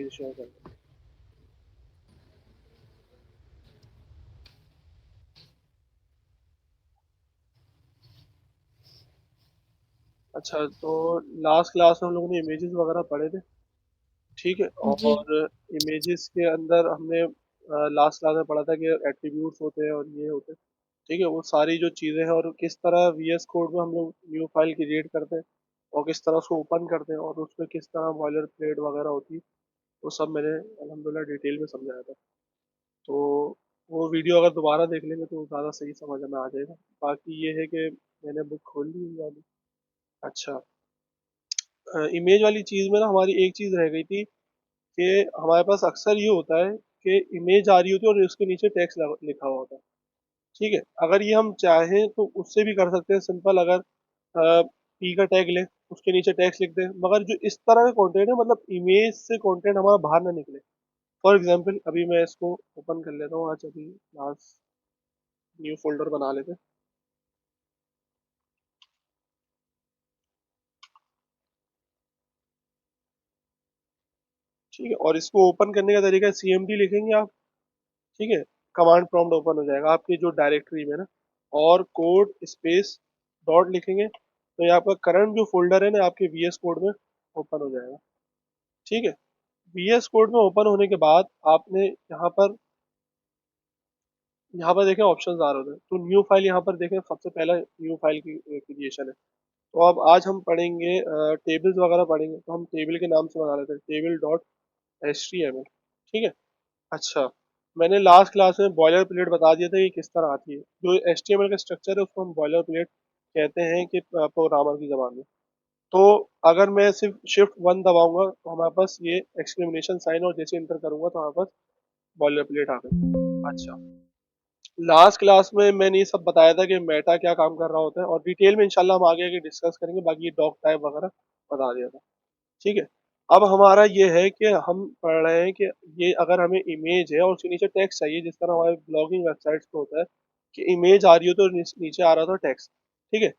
Screen share कर दो। अच्छा, तो लास्ट क्लास में हम लोगों ने इमेजेस वगैरह पढ़े थे, ठीक है। जी। और इमेजेस के अंदर हमने लास्ट क्लास में पढ़ा था कि एट्रीब्यूट्स होते हैं और ये होते हैं, ठीक है। वो सारी जो चीज़ें हैं और किस तरह वीएस कोड में हम लोग न्यू फाइल क्रिएट करते हैं और किस तरह उसको ओपन करते हैं और उसमें किस तरह बॉयलर प्लेट वगैरह होती है, वो सब मैंने अल्हम्दुलिल्लाह डिटेल में समझाया था। तो वो वीडियो अगर दोबारा देख लेंगे तो ज़्यादा सही समझ में आ जाएगा। बाकी ये है कि मैंने बुक खोल ली है वाली। अच्छा, इमेज वाली चीज़ में ना हमारी एक चीज़ रह गई थी कि हमारे पास अक्सर ये होता है कि इमेज आ रही होती है और उसके नीचे टेक्स्ट लिखा हुआ होता है, ठीक है। अगर ये हम चाहें तो उससे भी कर सकते हैं सिंपल। अगर पी का टैग लें, उसके नीचे टेक्स्ट लिख दें, मगर जो इस तरह का कंटेंट है मतलब इमेज से कंटेंट हमारा बाहर ना निकले। फॉर एग्जांपल अभी मैं इसको ओपन कर लेता हूँ। आज अभी लास्ट न्यू फोल्डर बना लेते हैं, ठीक है। और इसको ओपन करने का तरीका CMD लिखेंगे आप, ठीक है। कमांड प्रॉम्प्ट ओपन हो जाएगा आपकी जो डायरेक्टरी में ना, और कोड स्पेस डॉट लिखेंगे तो ये आपका करंट जो फोल्डर है ना आपके VS कोड में ओपन हो जाएगा, ठीक है। VS कोड में ओपन होने के बाद आपने यहाँ पर देखें ऑप्शंस आ रहे होते हैं, तो न्यू फाइल यहाँ पर देखें सबसे पहला न्यू फाइल की क्रिएशन है। तो अब आज हम पढ़ेंगे टेबल्स वगैरह पढ़ेंगे, तो हम टेबल के नाम से बना लेते हैं टेबल डॉट HTML, ठीक है। अच्छा, मैंने लास्ट क्लास में बॉयलर प्लेट बता दिया था कि किस तरह आती है। जो HTML का स्ट्रक्चर है उसको हम बॉयलर प्लेट कहते हैं कि प्रोग्रामर की जबान में। तो अगर मैं सिर्फ Shift 1 दबाऊंगा तो हमारे पास ये एक्सक्लेमेशन साइन और जैसे इंटर करूंगा तो हमारे पास बॉयलर प्लेट आ गई। अच्छा, लास्ट क्लास में मैंने ये सब बताया था कि मेटा क्या काम कर रहा होता है और डिटेल में इंशाल्लाह हम आगे आगे डिस्कस करेंगे। बाकी ये डॉक टाइप वगैरह बता दिया था, ठीक है। अब हमारा ये है कि हम पढ़ रहे हैं कि ये अगर हमें इमेज है और उसके नीचे टेक्स्ट चाहिए, जिस तरह हमारे ब्लॉगिंग वेबसाइट्स पे होता है कि इमेज आ रही हो तो नीचे आ रहा था टेक्स्ट, ठीक है।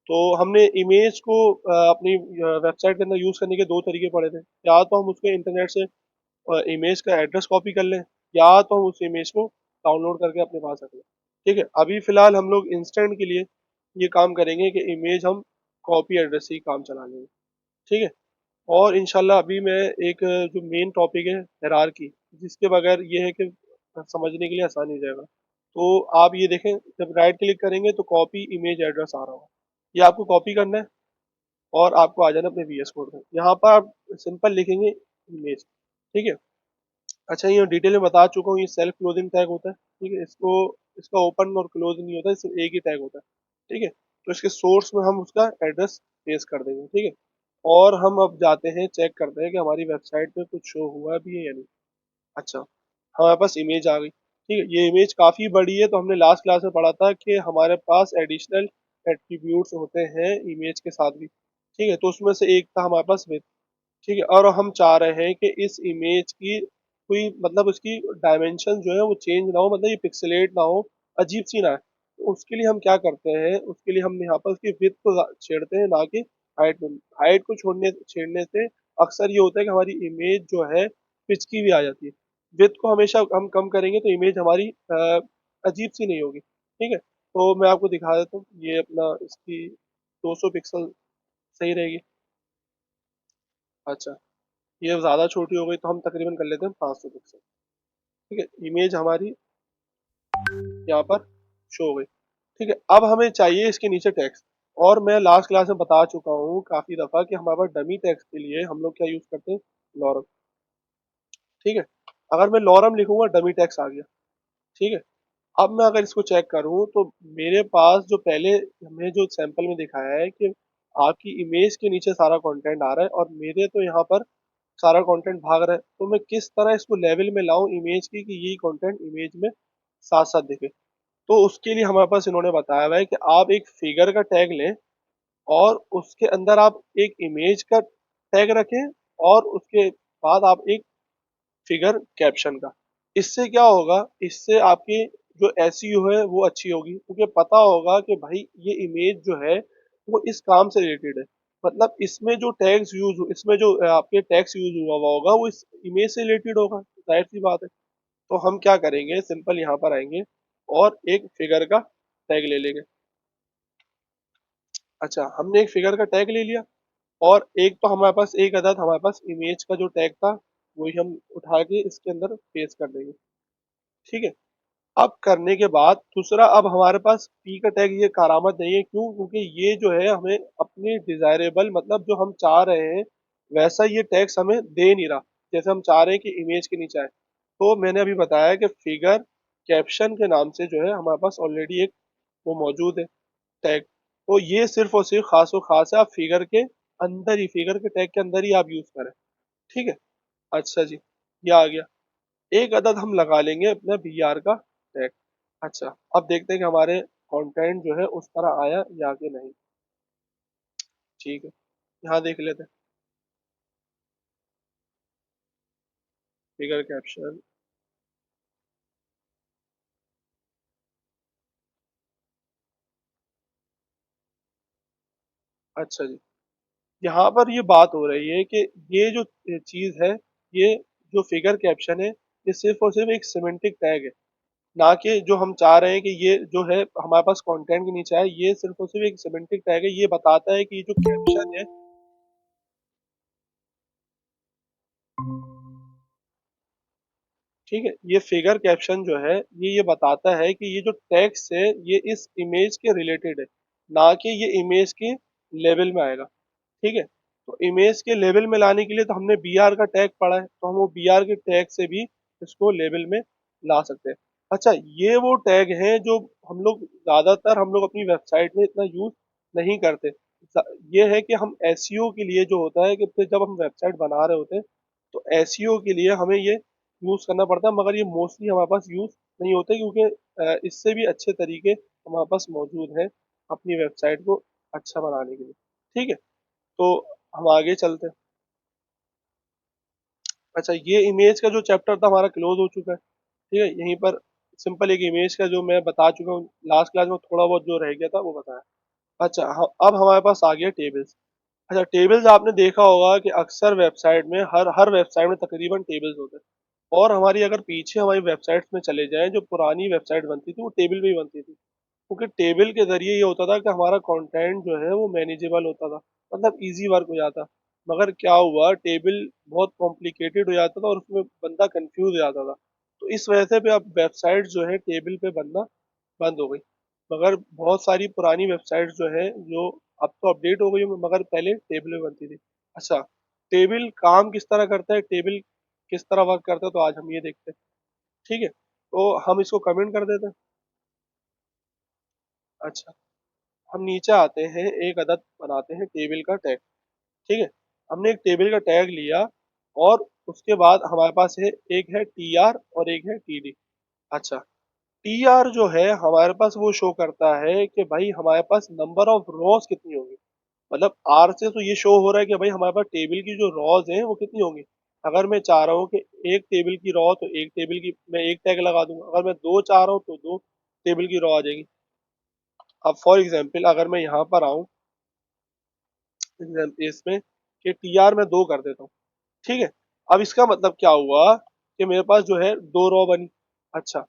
तो हमने इमेज को अपनी वेबसाइट के अंदर यूज करने के दो तरीके पढ़े थे। या तो हम उसके इंटरनेट से इमेज का एड्रेस कॉपी कर लें, या तो हम उस इमेज को डाउनलोड करके अपने पास रख लें, ठीक है। अभी फिलहाल हम लोग इंस्टेंट के लिए ये काम करेंगे कि इमेज हम कॉपी एड्रेस से ही काम चला लेंगे, ठीक है। और इंशाल्लाह अभी मैं एक जो मेन टॉपिक है हायरार्की, जिसके बगैर ये है कि समझने के लिए आसानी हो जाएगा। तो आप ये देखें, जब राइट क्लिक करेंगे तो कॉपी इमेज एड्रेस आ रहा होगा, ये आपको कॉपी करना है और आपको आ जाना अपने VS कोड में। यहाँ पर आप सिंपल लिखेंगे इमेज, ठीक है। अच्छा, ये डिटेल में बता चुका हूँ, ये सेल्फ क्लोजिंग टैग होता है, ठीक है। इसको इसका ओपन और क्लोज नहीं होता, सिर्फ एक ही टैग होता है, ठीक है। तो इसके सोर्स में हम उसका एड्रेस पेस्ट कर देंगे, ठीक है। और हम अब जाते हैं चेक करते हैं कि हमारी वेबसाइट पे कुछ शो हुआ भी है या नहीं। अच्छा, हमारे पास इमेज आ गई, ठीक है। ये इमेज काफ़ी बड़ी है, तो हमने लास्ट क्लास में पढ़ा था कि हमारे पास एडिशनल एट्रीब्यूट्स होते हैं इमेज के साथ भी, ठीक है। तो उसमें से एक था हमारे पास विथ, ठीक है। और हम चाह रहे हैं कि इस इमेज की कोई मतलब उसकी डायमेंशन जो है वो चेंज ना हो, मतलब ये पिक्सेलेट ना हो, अजीब सी ना है। तो उसके लिए हम क्या करते हैं, उसके लिए हम यहाँ पर उसकी विड्थ को छेड़ते हैं, ना कि हाइट को। हाइट को छोड़ने छेड़ने से अक्सर ये होता है कि हमारी इमेज जो है पिचकी भी आ जाती है। विड्थ को हमेशा हम कम करेंगे तो इमेज हमारी अजीब सी नहीं होगी, ठीक है। तो मैं आपको दिखा देता हूँ, ये अपना इसकी 200 पिक्सल सही रहेगी। अच्छा, ये ज़्यादा छोटी हो गई तो हम तकरीबन कर लेते हैं 500 पिक्सल, ठीक है। इमेज हमारी यहाँ पर शो हो गई, ठीक है। अब हमें चाहिए इसके नीचे टेक्स्ट। और मैं लास्ट क्लास में बता चुका हूँ काफ़ी दफ़ा कि हमारे पास डमी टेक्स्ट के लिए हम लोग क्या यूज़ करते हैं, लॉरम, ठीक है। अगर मैं लॉरम लिखूंगा डमी टेक्स्ट आ गया, ठीक है। अब मैं अगर इसको चेक करूँ तो मेरे पास जो पहले हमें जो सैंपल में दिखाया है कि आपकी इमेज के नीचे सारा कंटेंट आ रहा है और मेरे तो यहाँ पर सारा कंटेंट भाग रहा है, तो मैं किस तरह इसको लेवल में लाऊं इमेज की कि यही कंटेंट इमेज में साथ साथ दिखे। तो उसके लिए हमारे पास इन्होंने बताया हुआ है कि आप एक फिगर का टैग लें और उसके अंदर आप एक इमेज का टैग रखें और उसके बाद आप एक फिगर कैप्शन का। इससे क्या होगा, इससे आपकी जो एसईओ है वो अच्छी होगी, क्योंकि पता होगा कि भाई ये इमेज जो है वो इस काम से रिलेटेड है। मतलब इसमें जो टैग्स यूज, इसमें जो आपके टैक्स यूज हुआ हुआ होगा वो इस इमेज से रिलेटेड होगा, जाहिर सी बात है। तो हम क्या करेंगे, सिंपल यहाँ पर आएंगे और एक फिगर का टैग ले लेंगे। अच्छा, हमने एक फिगर का टैग ले लिया, और एक तो हमारे पास एक अदद हमारे पास इमेज का जो टैग था वही हम उठा के इसके अंदर पेस्ट कर देंगे। ठीक है। अब करने के बाद दूसरा, अब हमारे पास पी का टैग ये करामत नहीं है, क्यों? क्योंकि ये जो है हमें अपने डिजायरेबल, मतलब जो हम चाह रहे हैं वैसा ये टैग्स हमें दे नहीं रहा, जैसे हम चाह रहे हैं कि इमेज के नीचे आए। तो मैंने अभी बताया कि फिगर कैप्शन के नाम से जो है हमारे पास ऑलरेडी एक वो मौजूद है टैग। तो ये सिर्फ और सिर्फ खास और खास है, आप फिगर के अंदर ही, फिगर के टैग के अंदर ही आप यूज करें। ठीक है। अच्छा जी, ये आ गया। एक अदद हम लगा लेंगे अपना बी आर का टैग। अच्छा, अब देखते हैं कि हमारे कंटेंट जो है उस तरह आया या कि नहीं। ठीक है, यहाँ देख लेते हैं फिगर कैप्शन। अच्छा जी, यहाँ पर ये बात हो रही है कि ये जो चीज है, ये जो फिगर कैप्शन है ये सिर्फ और सिर्फ एक सिमेंटिक टैग है, ना कि जो हम चाह रहे हैं कि ये जो है हमारे पास कंटेंट के नीचे आए। ये सिर्फ और सिर्फ एक सिमेंटिक टैग है, ये बताता है कि ये जो कैप्शन है, ठीक है, ये फिगर कैप्शन जो है ये बताता है कि ये जो टेक्स्ट है ये इस इमेज के रिलेटेड है, ना कि ये इमेज के लेवल में आएगा। ठीक है। तो इमेज के लेवल में लाने के लिए तो हमने बी आर का टैग पढ़ा है, तो हम वो बी आर के टैग से भी इसको लेवल में ला सकते हैं। अच्छा, ये वो टैग हैं जो हम लोग अपनी वेबसाइट में इतना यूज नहीं करते। ये है कि हम एसईओ के लिए जो होता है कि फिर जब हम वेबसाइट बना रहे होते हैं तो एसईओ के लिए हमें ये यूज करना पड़ता है, मगर ये मोस्टली हमारे पास यूज नहीं होते, क्योंकि इससे भी अच्छे तरीके हमारे पास मौजूद हैं अपनी वेबसाइट को अच्छा बनाने के लिए। ठीक है। तो हम आगे चलते हैं। अच्छा, ये इमेज का जो चैप्टर था हमारा क्लोज हो चुका है। ठीक है, यहीं पर सिंपल एक इमेज का जो मैं बता चुका हूँ, लास्ट क्लास में थोड़ा बहुत जो रह गया था वो बताया। अच्छा, अब हमारे पास आ गया टेबल्स। अच्छा, टेबल्स आपने देखा होगा कि अक्सर वेबसाइट में, हर हर वेबसाइट में तकरीबन टेबल्स होते हैं। और हमारी अगर पीछे हमारी वेबसाइट्स में चले जाएं, जो पुरानी वेबसाइट बनती थी वो टेबल में ही बनती थी, क्योंकि टेबल के जरिए ये होता था कि हमारा कंटेंट जो है वो मैनेजेबल होता था, मतलब इजी वर्क हो जाता। मगर क्या हुआ, टेबल बहुत कॉम्प्लिकेटेड हो जाता था और उसमें बंदा कंफ्यूज हो जाता था। तो इस वजह से भी अब वेबसाइट जो है टेबल पे बनना बंद हो गई। मगर बहुत सारी पुरानी वेबसाइट जो है, जो अब तो अपडेट हो गई है, मगर पहले टेबल में बनती थी। अच्छा, टेबल काम किस तरह करता है, टेबल किस तरह वर्क करता है, तो आज हम ये देखते हैं। ठीक है, तो हम इसको कमेंट कर देते हैं। अच्छा, हम नीचे आते हैं, एक अदद बनाते हैं टेबल का टैग। ठीक है, हमने एक टेबल का टैग लिया, और उसके बाद हमारे पास है, एक है टी आर और एक है टी डी। अच्छा, टी आर जो है हमारे पास वो शो करता है कि भाई हमारे पास नंबर ऑफ रोज कितनी होगी। मतलब आर से तो ये शो हो रहा है कि भाई हमारे पास टेबल की जो रॉज हैं वो कितनी होंगी। अगर मैं चाह रहा हूँ कि एक टेबल की रॉ, तो एक टेबल की मैं एक टैग लगा दूंगा। अगर मैं दो चाह रहा हूँ तो दो टेबल की रॉ आ जाएगी। अब फॉर एग्जाम्पल अगर मैं यहाँ पर आऊँ इसमें कि टी आर में दो कर देता हूँ। ठीक है। अब इसका मतलब क्या हुआ कि मेरे पास जो है दो रॉ बनी। अच्छा,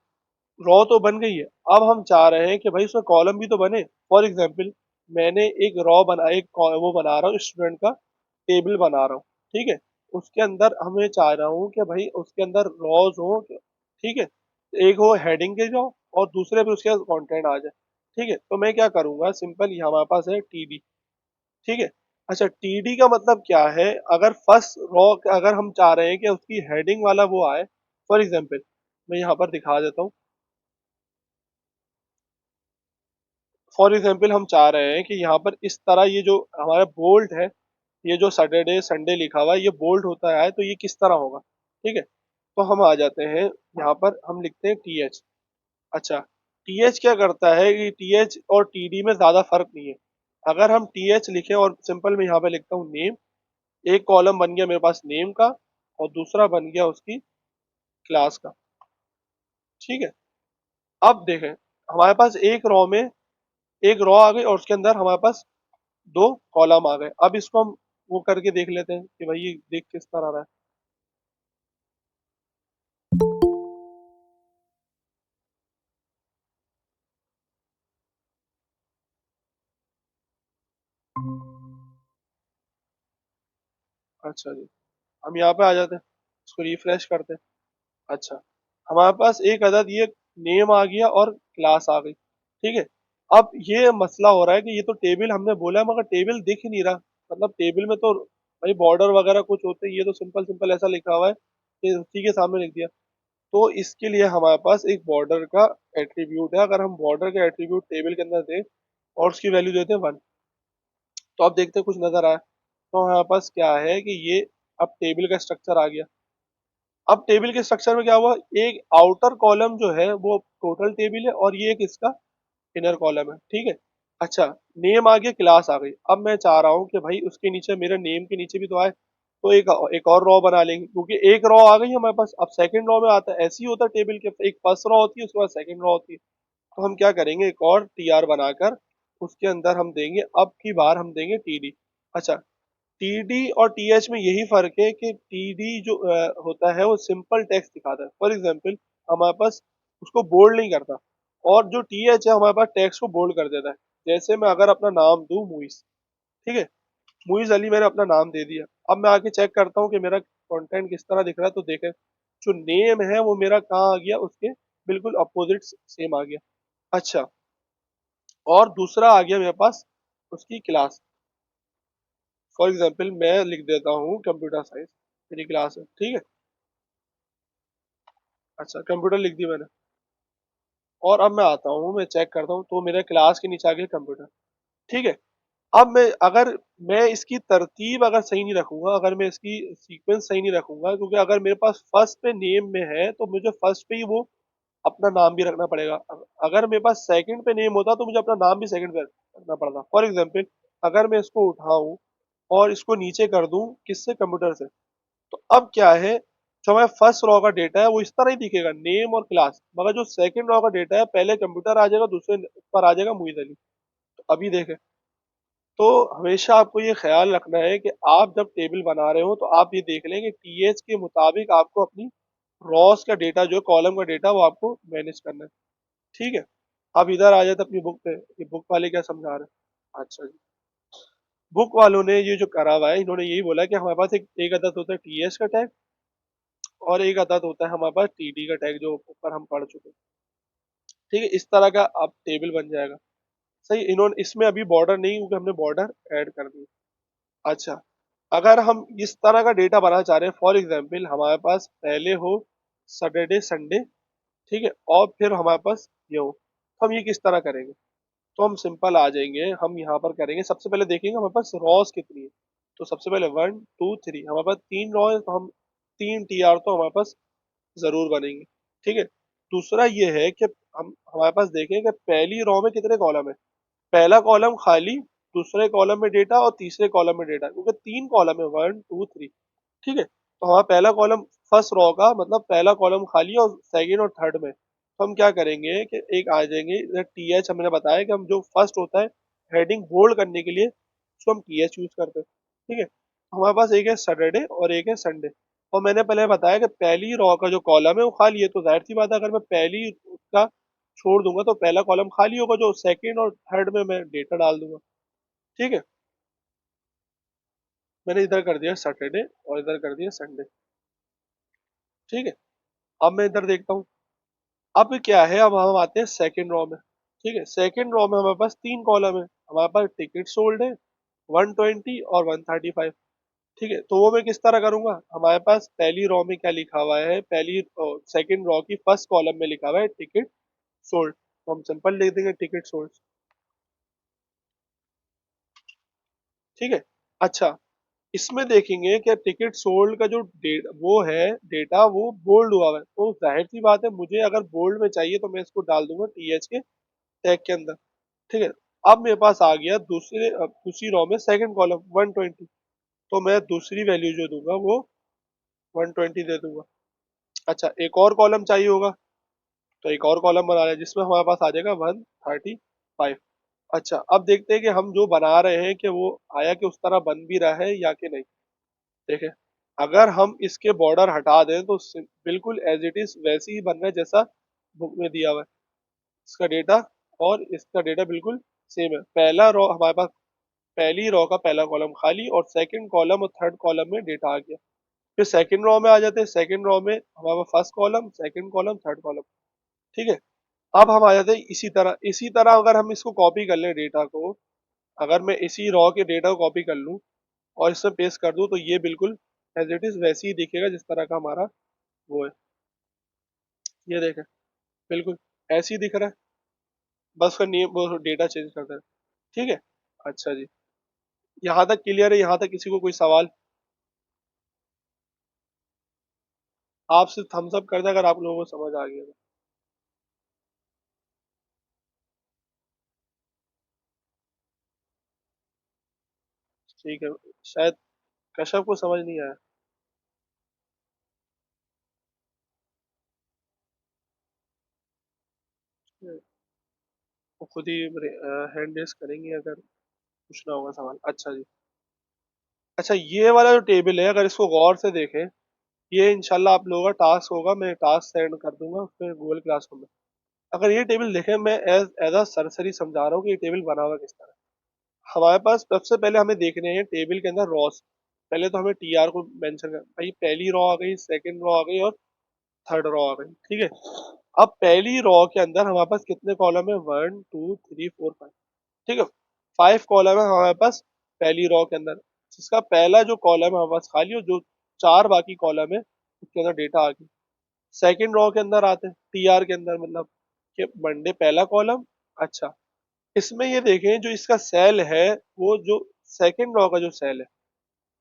रॉ तो बन गई है। अब हम चाह रहे हैं कि भाई उसमें कॉलम भी तो बने। फॉर एग्जाम्पल मैंने एक रॉ बना, वो बना रहा हूँ, स्टूडेंट का टेबल बना रहा हूँ। ठीक है, उसके अंदर हमें चाह रहा हूँ कि भाई उसके अंदर रॉज हो। ठीक है, एक हो हेडिंग के रॉ और दूसरे पे उसके कंटेंट आ जाए। ठीक है, तो मैं क्या करूंगा, सिंपल यहाँ हमारे पास है टीडी। ठीक है। अच्छा, टीडी का मतलब क्या है, अगर फर्स्ट रॉ, अगर हम चाह रहे हैं कि उसकी हेडिंग वाला वो आए। फॉर एग्जाम्पल मैं यहाँ पर दिखा देता हूँ। फॉर एग्जाम्पल हम चाह रहे हैं कि यहाँ पर इस तरह ये जो हमारा बोल्ट है, ये जो सैटरडे संडे लिखा हुआ है ये बोल्ट होता है, तो ये किस तरह होगा। ठीक है, तो हम आ जाते हैं यहाँ पर, हम लिखते हैं टी एच। अच्छा, टी एच क्या करता है कि टी एच और टी डी में ज्यादा फर्क नहीं है। अगर हम टी एच लिखें और सिंपल मैं यहाँ पे लिखता हूँ नेम, एक कॉलम बन गया मेरे पास नेम का, और दूसरा बन गया उसकी क्लास का। ठीक है, अब देखें हमारे पास एक रॉ में एक रॉ आ गई और उसके अंदर हमारे पास दो कॉलम आ गए। अब इसको हम वो करके देख लेते हैं कि भाई ये देख किस तरह आ रहा है। अच्छा जी, हम यहाँ पे आ जाते हैं, इसको रिफ्रेश करते हैं। अच्छा, हमारे पास एक अदद ये नेम आ गया और क्लास आ गई, ठीक है। अब ये मसला हो रहा है कि ये तो टेबल हमने बोला है मगर टेबल दिख ही नहीं रहा। मतलब टेबल में तो भाई बॉर्डर वगैरह कुछ होते हैं, ये तो सिंपल सिंपल ऐसा लिखा हुआ है कि उसी के सामने लिख दिया। तो इसके लिए हमारे पास एक बॉर्डर का एट्रीब्यूट है। अगर हम बॉर्डर का एट्रीब्यूट टेबल के अंदर दें और उसकी वैल्यू देते हैं 1, तो आप देखते हैं कुछ नजर आया। तो हमारे पास क्या है कि ये अब टेबल का स्ट्रक्चर आ गया। अब टेबल के स्ट्रक्चर में क्या हुआ, एक आउटर कॉलम जो है वो टोटल टेबल है और ये एक इसका इनर कॉलम है, ठीक है। अच्छा, नेम आ गया, क्लास आ गई। अब मैं चाह रहा हूँ कि भाई उसके नीचे, मेरे नेम के नीचे भी तो आए, तो एक एक और रो बना लेंगे, क्योंकि एक रो आ गई हमारे पास। अब सेकंड रो में आता है, ऐसे ही होता है टेबल के, एक फर्स्ट रो होती है उसके बाद सेकंड रो होती है। तो हम क्या करेंगे, एक और टी आर बनाकर उसके अंदर हम देंगे, अब की बार हम देंगे टी डी। अच्छा, टीडी और टीएच में यही फर्क है कि टीडी जो होता है वो सिंपल टेक्स्ट दिखाता है। फॉर एग्जांपल हमारे पास उसको बोल्ड नहीं करता, और जो टीएच है हमारे पास टेक्स्ट को बोल्ड कर देता है। जैसे मैं अगर अपना नाम दूं मुइस, ठीक है, मुइस अली मैंने अपना नाम दे दिया। अब मैं आके चेक करता हूँ कि मेरा कंटेंट किस तरह दिख रहा है, तो देखें जो नेम है वो मेरा कहाँ आ गया, उसके बिल्कुल अपोजिट सेम आ गया। अच्छा, और दूसरा आ गया मेरे पास उसकी क्लास। फॉर एग्जाम्पल मैं लिख देता हूँ कंप्यूटर साइंस, मेरी क्लास है, ठीक है। अच्छा, कंप्यूटर लिख दी मैंने, और अब मैं आता हूँ, मैं चेक करता हूँ, तो मेरे क्लास के नीचे आ गया कंप्यूटर, ठीक है। अब मैं अगर मैं इसकी तरतीब अगर सही नहीं रखूंगा, अगर मैं इसकी सीक्वेंस सही नहीं रखूंगा, क्योंकि अगर मेरे पास फर्स्ट पे नेम में है तो मुझे फर्स्ट पे ही वो अपना नाम भी रखना पड़ेगा। अगर मेरे पास सेकंड पे नेम होता तो मुझे अपना नाम भी सेकंड पे रखना पड़ता। फॉर एग्जाम्पल अगर मैं इसको उठाऊं और इसको नीचे कर दूं किससे, कंप्यूटर से, तो अब क्या है, जो हमारा फर्स्ट रॉ का डेटा है वो इस तरह ही दिखेगा, नेम और क्लास। मगर जो सेकंड रॉ का डेटा है, पहले कंप्यूटर आ जाएगा, दूसरे पर आ जाएगा मुईद अली। तो अभी देखें, तो हमेशा आपको ये ख्याल रखना है कि आप जब टेबल बना रहे हो तो आप ये देख लें कि टीएच के मुताबिक आपको अपनी रॉस का डेटा, जो कॉलम का डेटा, वो आपको मैनेज करना है, ठीक है। अब इधर आ जाते अपनी बुक पे कि बुक वाले क्या समझा रहे हैं। अच्छा जी, बुक वालों ने ये जो करा हुआ है, इन्होंने यही बोला कि हमारे पास एक अदद होता है टीएच का टैग, और एक अदद होता है हमारे पास टीडी का टैग, जो ऊपर हम पढ़ चुके हैं, ठीक है। इस तरह का अब टेबल बन जाएगा। सही, इन्होंने इसमें अभी बॉर्डर नहीं, क्योंकि हमने बॉर्डर ऐड कर दिया। अच्छा, अगर हम इस तरह का डेटा बनाना चाह रहे हैं, फॉर एग्जाम्पल हमारे पास पहले हो सैटरडे संडे, ठीक है, और फिर हमारे पास ये हो, तो हम ये किस तरह करेंगे। तो हम सिंपल आ जाएंगे, हम यहाँ पर करेंगे, सबसे पहले देखेंगे हमारे पास रॉस कितनी है। तो सबसे पहले 1 2 3, हमारे पास 3 रॉ है, तो हम 3 टी आर तो हमारे पास जरूर बनेंगे, ठीक है। दूसरा ये है कि हम हमारे पास देखें कि पहली रॉ में कितने कॉलम है। पहला कॉलम खाली, दूसरे कॉलम में डेटा और तीसरे कॉलम में डेटा, क्योंकि 3 कॉलम है, 1 2 3, ठीक है। तो हमारा पहला कॉलम फर्स्ट रो का मतलब पहला कॉलम खाली है, और सेकंड और थर्ड में तो हम क्या करेंगे कि एक आ जाएंगे टी एच। हमने बताया कि हम जो फर्स्ट होता है हेडिंग बोल्ड करने के लिए उसको हम टी एच यूज करते हैं, ठीक है। हमारे पास एक है सैटरडे और एक है संडे, और मैंने पहले बताया कि पहली रो का जो कॉलम है वो खाली है, तो जाहिर सी बात है अगर मैं पहली का छोड़ दूंगा तो पहला कॉलम खाली होगा, जो सेकंड और थर्ड में मैं डेटा डाल दूंगा, ठीक है। मैंने इधर कर दिया सैटरडे और इधर कर दिया संडे, ठीक है। अब मैं इधर देखता हूँ, अब क्या है, अब हम आते हैं सेकंड रो में, ठीक है। सेकंड रो में हमारे पास 3 कॉलम है, हमारे पास टिकट सोल्ड है 120 और 135, ठीक है। तो वो मैं किस तरह करूंगा, हमारे पास पहली रो में क्या लिखा हुआ है, पहली सेकंड रो की फर्स्ट कॉलम में लिखा हुआ है टिकट सोल्ड, तो हम सिंपल लिख देंगे टिकट सोल्ड, ठीक है। अच्छा, इसमें देखेंगे कि टिकट सोल्ड का जो वो है डेटा, वो बोल्ड हुआ है, तो जाहिर सी बात है मुझे अगर बोल्ड में चाहिए तो मैं इसको डाल दूंगा टीएच के टैग के अंदर, ठीक है। अब मेरे पास आ गया दूसरी रो में सेकंड कॉलम 120, तो मैं दूसरी वैल्यू जो दूंगा वो 120 दे दूंगा। अच्छा, एक और कॉलम चाहिए होगा, तो एक और कॉलम बना लिया जिसमें हमारे पास आ जाएगा 135। अच्छा, अब देखते हैं कि हम जो बना रहे हैं कि वो आया कि उस तरह बन भी रहा है या कि नहीं। देखें, अगर हम इसके बॉर्डर हटा दें तो बिल्कुल एज इट इज वैसे ही बन रहा है जैसा बुक में दिया हुआ है। इसका डेटा और इसका डेटा बिल्कुल सेम है। पहला रो हमारे पास, पहली रो का पहला कॉलम खाली और सेकंड कॉलम और थर्ड कॉलम में डेटा आ गया। फिर सेकंड रो में आ जाते हैं, सेकंड रो में हमारे पास first column, second column, third column. ठीक है। अब हम आ जाते हैं इसी तरह अगर हम इसको कॉपी कर लें डेटा को, अगर मैं इसी रॉ के डेटा को कॉपी कर लूँ और इसमें पेस्ट कर दूं तो ये बिल्कुल एज इट इज वैसे ही दिखेगा जिस तरह का हमारा वो है। ये देखें, बिल्कुल ऐसे ही दिख रहा है, बस उसका नेम वो डेटा चेंज कर दे। ठीक है। अच्छा जी, यहाँ तक क्लियर है? यहाँ तक किसी को कोई सवाल? आप सिर्फ थम्स अप कर दें अगर आप लोगों को समझ आ गया तो। ठीक है, शायद कश्यप को समझ नहीं आया। वो खुद ही हैंड रेस करेंगे अगर पूछना होगा सवाल। अच्छा जी। अच्छा, ये वाला जो टेबल है अगर इसको गौर से देखें, ये इंशाल्लाह आप लोगों का टास्क होगा, मैं टास्क सेंड कर दूंगा उसमें गूगल क्लासरूम में। अगर ये टेबल देखें, मैं एज एज अ सरसरी समझा रहा हूँ कि ये टेबल बना हुआ किस तरह है। हमारे पास सबसे पहले हमें देखने हैं टेबल के अंदर रॉस। पहले तो हमें टीआर को मेंशन कर, भाई पहली रॉ आ गई, सेकंड रॉ आ गई और थर्ड रॉ आ गई। ठीक है। अब पहली रॉ के अंदर हमारे पास कितने कॉलम है? 1 2 3 4 5। ठीक है, 5 कॉलम है हमारे पास पहली रॉ के अंदर, जिसका पहला जो कॉलम है हमारे पास खाली और जो चार बाकी कॉलम है उसके अंदर डेटा आ गई। सेकंड रॉ के अंदर आते हैं, टीआर के अंदर, मतलब कि मंडे पहला कॉलम। अच्छा, इसमें ये देखें जो इसका सेल है, वो जो सेकंड रॉ का जो सेल है,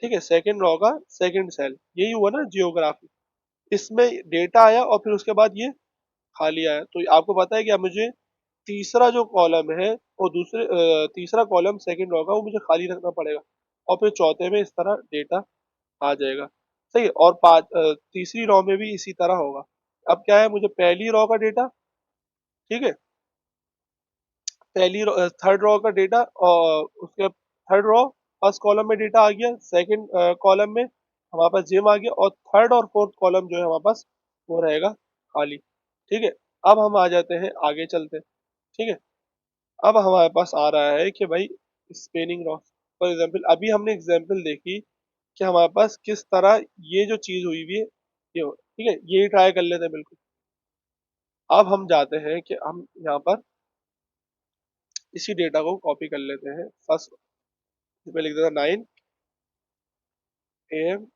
ठीक है, सेकंड रॉ का सेकंड सेल, यही हुआ ना जियोग्राफी। इसमें डेटा आया और फिर उसके बाद ये खाली आया। तो आपको पता है कि अब मुझे तीसरा जो कॉलम है और तीसरा कॉलम सेकंड रॉ का वो मुझे खाली रखना पड़ेगा और फिर चौथे में इस तरह डेटा आ जाएगा। सही है। और तीसरी रॉ में भी इसी तरह होगा। अब क्या है, मुझे पहली रॉ का डेटा, ठीक है, थर्ड रो का डेटा और उसके थर्ड रो फर्स्ट कॉलम में डेटा आ गया, सेकंड कॉलम में हमारे पास जिम आ गया और थर्ड और फोर्थ कॉलम जो है हमारे पास वो रहेगा खाली। ठीक है। अब हम आ जाते हैं, आगे चलते हैं। ठीक है। अब हमारे पास आ रहा है कि भाई स्पेनिंग रॉ, फॉर एग्जाम्पल अभी हमने एग्जाम्पल देखी कि हमारे पास किस तरह ये जो चीज हुई हुई है, ठीक है, ये ट्राई कर लेते हैं बिल्कुल। अब हम जाते हैं कि हम यहाँ पर इसी डेटा को कॉपी कर लेते हैं। फर्स्ट मैं लिख देता 9 AM।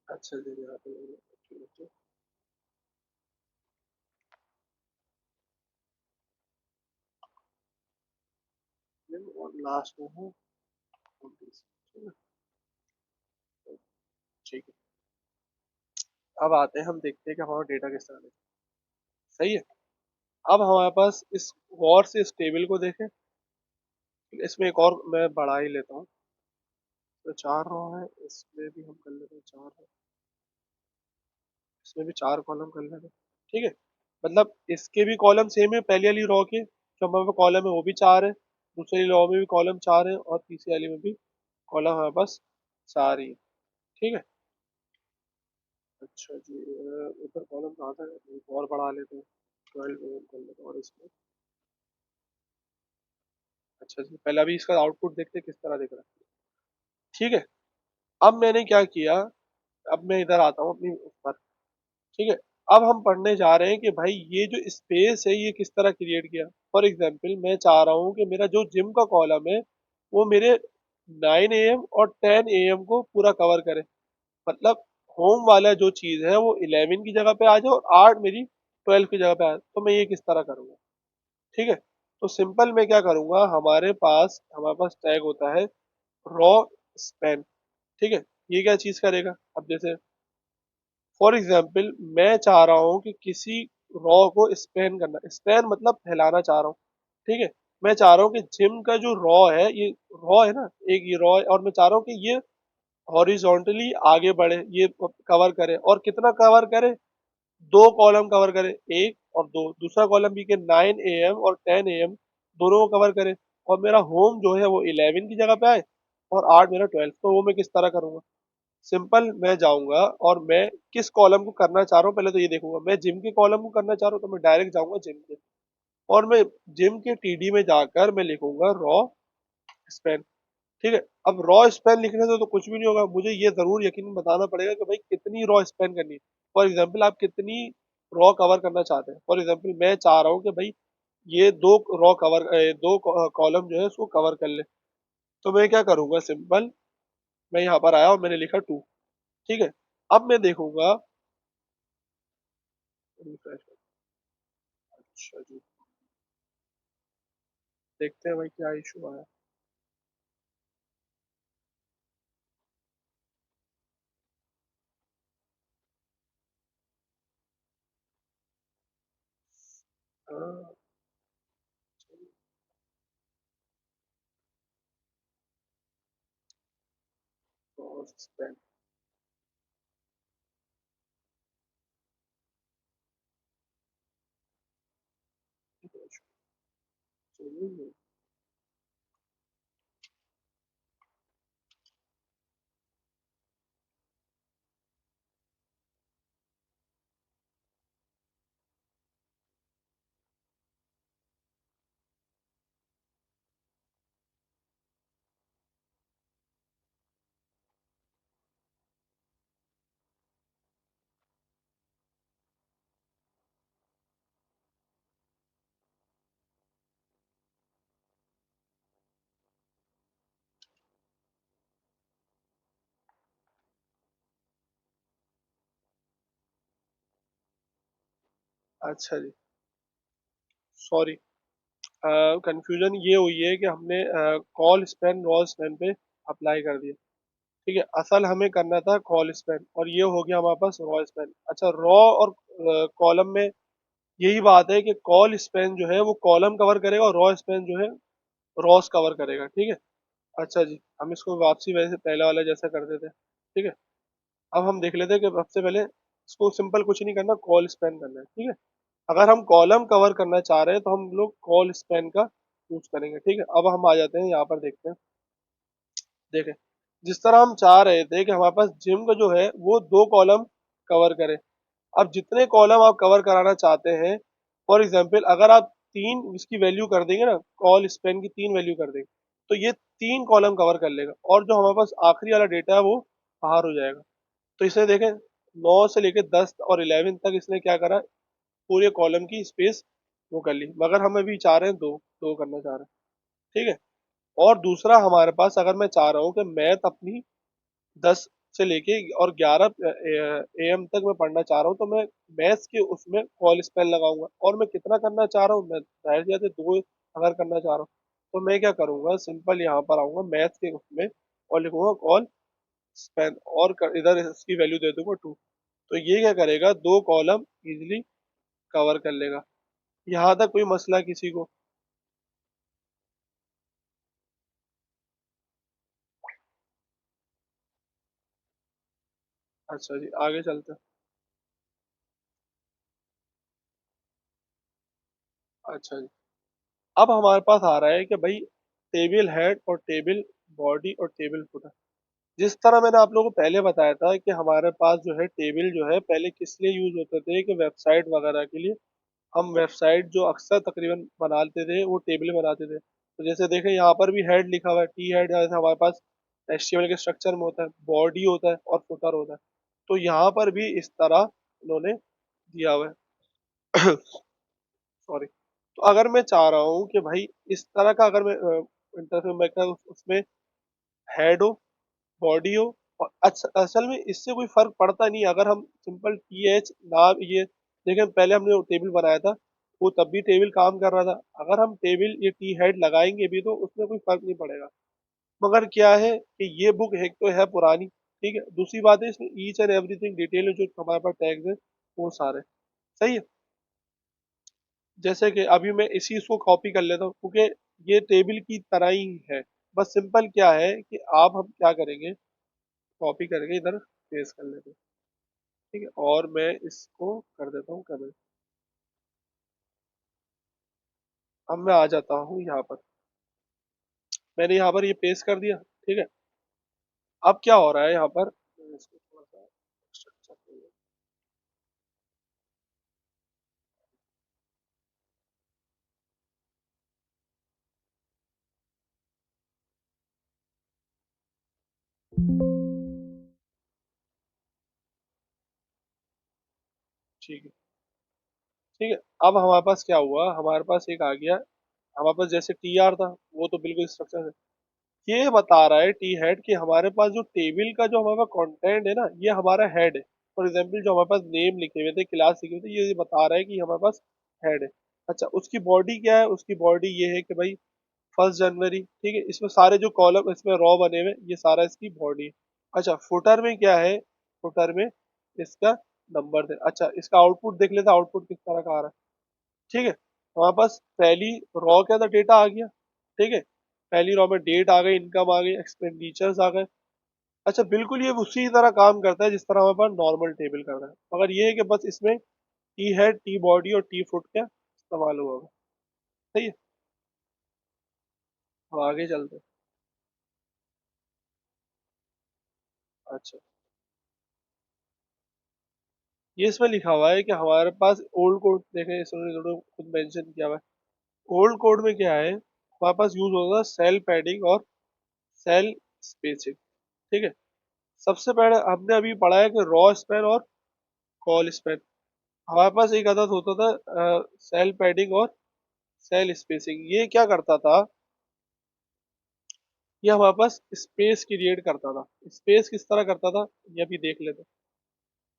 अच्छा जी, यहाँ पे और लास्ट में है 29। ठीक है। ठीक है। अब आते हैं, हम देखते हैं कि हमारा डेटा किस तरह है। सही है। अब हमारे पास इस गौर से इस टेबल को देखें। इसमें एक और मैं बढ़ा ही लेता हूँ। तो 4 रो है, इसमें भी हम कर लेते हैं 4 रो, इसमें भी 4 कॉलम कर लेते हैं। ठीक है। मतलब इसके भी कॉलम सेम है, पहली वाली रो के जो हमारे पास कॉलम है वो भी 4 है, दूसरी रो में भी कॉलम 4 है और तीसरी वाली में भी कॉलम हमारे पास 4 ही है। ठीक है। अच्छा जी, ऊपर कॉलम कहाँ था? एक और बढ़ा लेते हैं, 12 कर लेते हैं और इसमें। अच्छा जी, पहले अभी इसका आउटपुट देखते हैं किस तरह दिख रहा है। ठीक है। अब मैंने क्या किया, अब मैं इधर आता हूँ अपनी उस पर। ठीक है, अब हम पढ़ने जा रहे हैं कि भाई ये जो स्पेस है ये किस तरह क्रिएट किया। फॉर एग्जाम्पल मैं चाह रहा हूँ कि मेरा जो जिम का कॉलम है वो मेरे 9 AM और 10 AM को पूरा कवर करे। मतलब होम वाला जो चीज है वो 11 की जगह पे आ जाए और 8 मेरी 12 की जगह पे आ जाए। तो मैं ये किस तरह करूंगा? ठीक है, तो सिंपल मैं क्या करूंगा, हमारे पास टैग होता है रॉ स्पैन। ठीक है, ये क्या चीज करेगा? अब जैसे फॉर एग्जाम्पल मैं चाह रहा हूँ कि किसी रॉ को स्पैन करना, स्पैन मतलब फैलाना चाह रहा हूँ। ठीक है, मैं चाह रहा हूँ कि जिम का जो रॉ है, ये रॉ है ना, एक ये रॉ है और मैं चाह रहा हूँ कि ये हॉरिजॉन्टली आगे बढ़े, ये कवर करे। और कितना कवर करे? दो कॉलम कवर करे, एक और दो। दूसरा कॉलम भी के 9 AM और 10 AM दोनों को कवर करे। और मेरा होम जो है वो 11 की जगह पे आए और 8 मेरा 12। तो वो मैं किस तरह करूंगा? सिंपल, मैं जाऊंगा और मैं किस कॉलम को करना चाह रहा हूँ पहले तो ये देखूंगा। मैं जिम के कॉलम को करना चाह रहा हूँ तो मैं डायरेक्ट जाऊंगा जिम के, और मैं जिम के टीडी में जाकर मैं लिखूंगा रॉ स्पैन। ठीक है, अब रॉ स्पैन लिखने से तो कुछ भी नहीं होगा, मुझे ये जरूर यकीन बताना पड़ेगा कि भाई कितनी रॉ स्पैन करनी है। फॉर एग्जाम्पल आप कितनी रॉ कवर करना चाहते हैं? फॉर एग्जाम्पल मैं चाह रहा हूँ कि भाई ये दो कॉलम जो है उसको कवर कर ले। तो मैं क्या करूंगा, सिंपल मैं यहाँ पर आया और मैंने लिखा 2। ठीक है, अब मैं देखूंगा, रिफ्रेश। अच्छा जी, देखते हैं भाई क्या इशू आया। हाँ, तो spam, चलिए। अच्छा जी, सॉरी, कंफ्यूजन ये हुई है कि हमने कॉल स्पैन रॉ स्पैन पे अप्लाई कर दिया। ठीक है, असल हमें करना था कॉल स्पैन और ये हो गया हमारे पास रॉ स्पैन। अच्छा, रॉ और कॉलम में यही बात है कि कॉल स्पैन जो है वो कॉलम कवर करेगा और रॉ स्पैन जो है रॉस कवर करेगा। ठीक है, अच्छा जी, हम इसको वापसी वैसे पहले वाला जैसा करते थे। ठीक है, अब हम देख लेते हैं कि सबसे पहले इसको सिंपल कुछ नहीं करना, कॉल स्पैन करना है। ठीक है, अगर हम कॉलम कवर करना चाह रहे हैं तो हम लोग कॉल स्पैन का यूज करेंगे। ठीक है, अब हम आ जाते हैं यहाँ पर, देखते हैं। देखें, जिस तरह हम चाह रहे थे कि हमारे पास जिम का जो है वो दो कॉलम कवर करे। अब जितने कॉलम आप कवर कराना चाहते हैं, फॉर एग्जाम्पल अगर आप तीन इसकी वैल्यू कर देंगे ना, कॉल स्पैन की तीन वैल्यू कर देंगे, तो ये तीन कॉलम कवर कर लेगा और जो हमारे पास आखिरी वाला डेटा है वो बाहर हो जाएगा। तो इसे देखें, 9 से लेकर 10 और 11 तक इसने क्या करा, पूरे कॉलम की स्पेस वो कर ली। मगर हम अभी चाह रहे हैं दो, दो करना चाह रहे हैं। ठीक है, और दूसरा हमारे पास, अगर मैं चाह रहा हूँ कि मैथ अपनी 10 से लेके और 11 AM तक मैं पढ़ना चाह रहा हूँ, तो मैं मैथ्स के उसमें कॉल स्पेल लगाऊंगा। और मैं कितना करना चाह रहा हूँ, मैं जाहिर सी बात है दो अगर करना चाह रहा हूँ, तो मैं क्या करूंगा, सिंपल यहाँ पर आऊंगा मैथ्स के उसमें और लिखूंगा कॉल स्पेन और इधर इसकी वैल्यू दे दूंगा 2। तो ये क्या करेगा, दो कॉलम इजिली कवर कर लेगा। यहाँ तक कोई मसला किसी को? अच्छा जी, आगे चलते हैं। अच्छा जी, अब हमारे पास आ रहा है कि भाई टेबल हेड और टेबल बॉडी और टेबल फुटर। जिस तरह मैंने आप लोगों को पहले बताया था कि हमारे पास जो है टेबल जो है पहले किस लिए यूज होते थे, कि वेबसाइट वगैरह के लिए। हम वेबसाइट जो अक्सर तकरीबन बनाते थे वो टेबल बनाते थे। तो जैसे देखें यहाँ पर भी हेड लिखा हुआ है, टी हेड, जैसे हमारे पास एचटीएमएल के स्ट्रक्चर में होता है, बॉडी होता है और फुटर होता है। तो यहाँ पर भी इस तरह इन्होंने दिया हुआ है। सॉरी। तो अगर मैं चाह रहा हूँ कि भाई इस तरह का अगर मैं इंटरफेस मैं उसमें हेड हो, बॉडी हो, और असल में इससे कोई फर्क पड़ता नहीं अगर हम सिंपल टी एच नाम ये देखें। पहले हमने टेबल बनाया था, वो तब भी टेबल काम कर रहा था। अगर हम टेबल ये टी हेड लगाएंगे भी तो उसमें कोई फर्क नहीं पड़ेगा। मगर क्या है कि ये बुक एक तो है पुरानी, ठीक है, दूसरी बात है इसमें ईच एंड एवरीथिंग डिटेल जो हमारे पास टैग्स है वो सारे सही है। जैसे कि अभी मैं इसी इसको कॉपी कर लेता हूँ क्योंकि ये टेबल की तरह ही है। बस सिंपल क्या है कि आप हम क्या करेंगे, कॉपी करके इधर पेस्ट कर लेते हैं, ठीक है, और मैं इसको कर देता हूँ कमेंट। अब मैं आ जाता हूँ यहाँ पर, मैंने यहाँ पर ये पेस्ट कर दिया, ठीक है। अब क्या हो रहा है यहाँ पर, मैं इसको थोड़ा सा structure कर लेता हूँ। ठीक है, ठीक है। अब हमारे पास क्या हुआ, हमारे पास एक आ गया, हमारे पास जैसे टी आर था वो तो बिल्कुल स्ट्रक्चर है। ये बता रहा है टी हेड कि हमारे पास जो टेबल का जो हमारा कंटेंट है ना ये हमारा हेड है। फॉर एग्जाम्पल जो हमारे पास नेम लिखे हुए थे, क्लास लिखे हुए थे, ये बता रहा है कि हमारे पास हेड है। अच्छा, उसकी बॉडी क्या है, उसकी बॉडी ये है कि भाई 1 जनवरी, ठीक है। इसमें सारे जो कॉलम इसमें रॉ बने हुए ये सारा इसकी बॉडी है। अच्छा, फुटर में क्या है, फुटर में इसका नंबर दे। अच्छा, इसका आउटपुट देख लेते, आउटपुट किस तरह का आ रहा है, ठीक है। हमारे पास पहली रॉ के अंदर डेटा आ गया, ठीक है। पहली रॉ में डेट आ गई, इनकम आ गई, एक्सपेंडिचर्स आ गए। अच्छा, बिल्कुल ये उसी तरह काम करता है जिस तरह हमारे पास नॉर्मल टेबल करता है, मगर ये है कि बस इसमें टी हेड, टी बॉडी और टी फुट का इस्तेमाल हुआ होगा। सही है। तो आगे चलते हैं। अच्छा, ये इसमें लिखा हुआ है कि हमारे पास ओल्ड कोड देखें, इसमें खुद मेंशन किया हुआ है। ओल्ड कोड में क्या है, हमारे पास यूज होगा सेल पैडिंग और सेल स्पेसिंग, ठीक है। सबसे पहले हमने अभी पढ़ा है कि रॉ स्पैन और कॉल स्पैन। हमारे पास एक आदत होता था सेल पैडिंग और सेल स्पेसिंग। ये क्या करता था, ये हमारे पास स्पेस क्रिएट करता था। स्पेस किस तरह करता था ये अभी देख लेते हैं,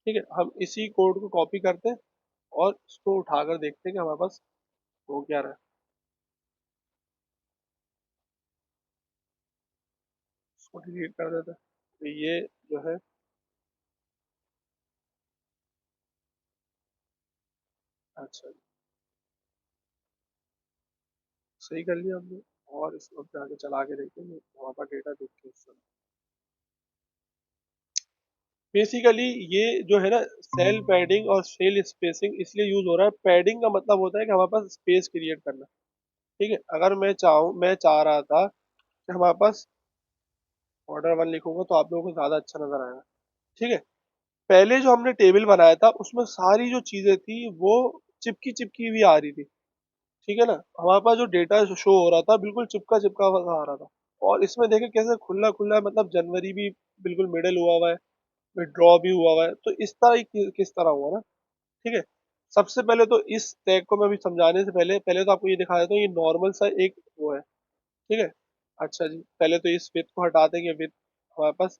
ठीक है। हम इसी कोड को कॉपी करते हैं और इसको उठाकर देखते हैं कि हमारे पास हो क्या रहा है। इसको डिलीट कर देते हैं। तो ये जो है, अच्छा, सही कर लिया हमने। और इसको अब आगे चला के देखेंगे वहाँ का डेटा देख के बेसिकली ये जो है ना, सेल पैडिंग और सेल स्पेसिंग इसलिए यूज हो रहा है। पैडिंग का मतलब होता है कि हमारे पास स्पेस क्रिएट करना, ठीक है। अगर मैं चाहूँ, मैं चाह रहा था कि हमारे पास ऑर्डर वन लिखूंगा तो आप लोगों को ज्यादा अच्छा नजर आएगा, ठीक है। पहले जो हमने टेबल बनाया था उसमें सारी जो चीजें थी वो चिपकी चिपकी हुई आ रही थी, ठीक है ना। हमारे पास जो डेटा शो हो रहा था बिल्कुल चिपका चिपका हुआ आ रहा था। और इसमें देखें कैसे खुला खुला है, मतलब जनवरी भी बिल्कुल मिडल हुआ हुआ है, विड्रॉ भी हुआ हुआ है। तो इस तरह किस तरह हुआ ना, ठीक है। सबसे पहले तो इस टैग को मैं अभी समझाने से पहले पहले तो आपको ये दिखा देता हूँ, ये नॉर्मल सा एक वो है, ठीक है। अच्छा जी, पहले तो इस विथ को हटा देंगे, विथ हमारे पास,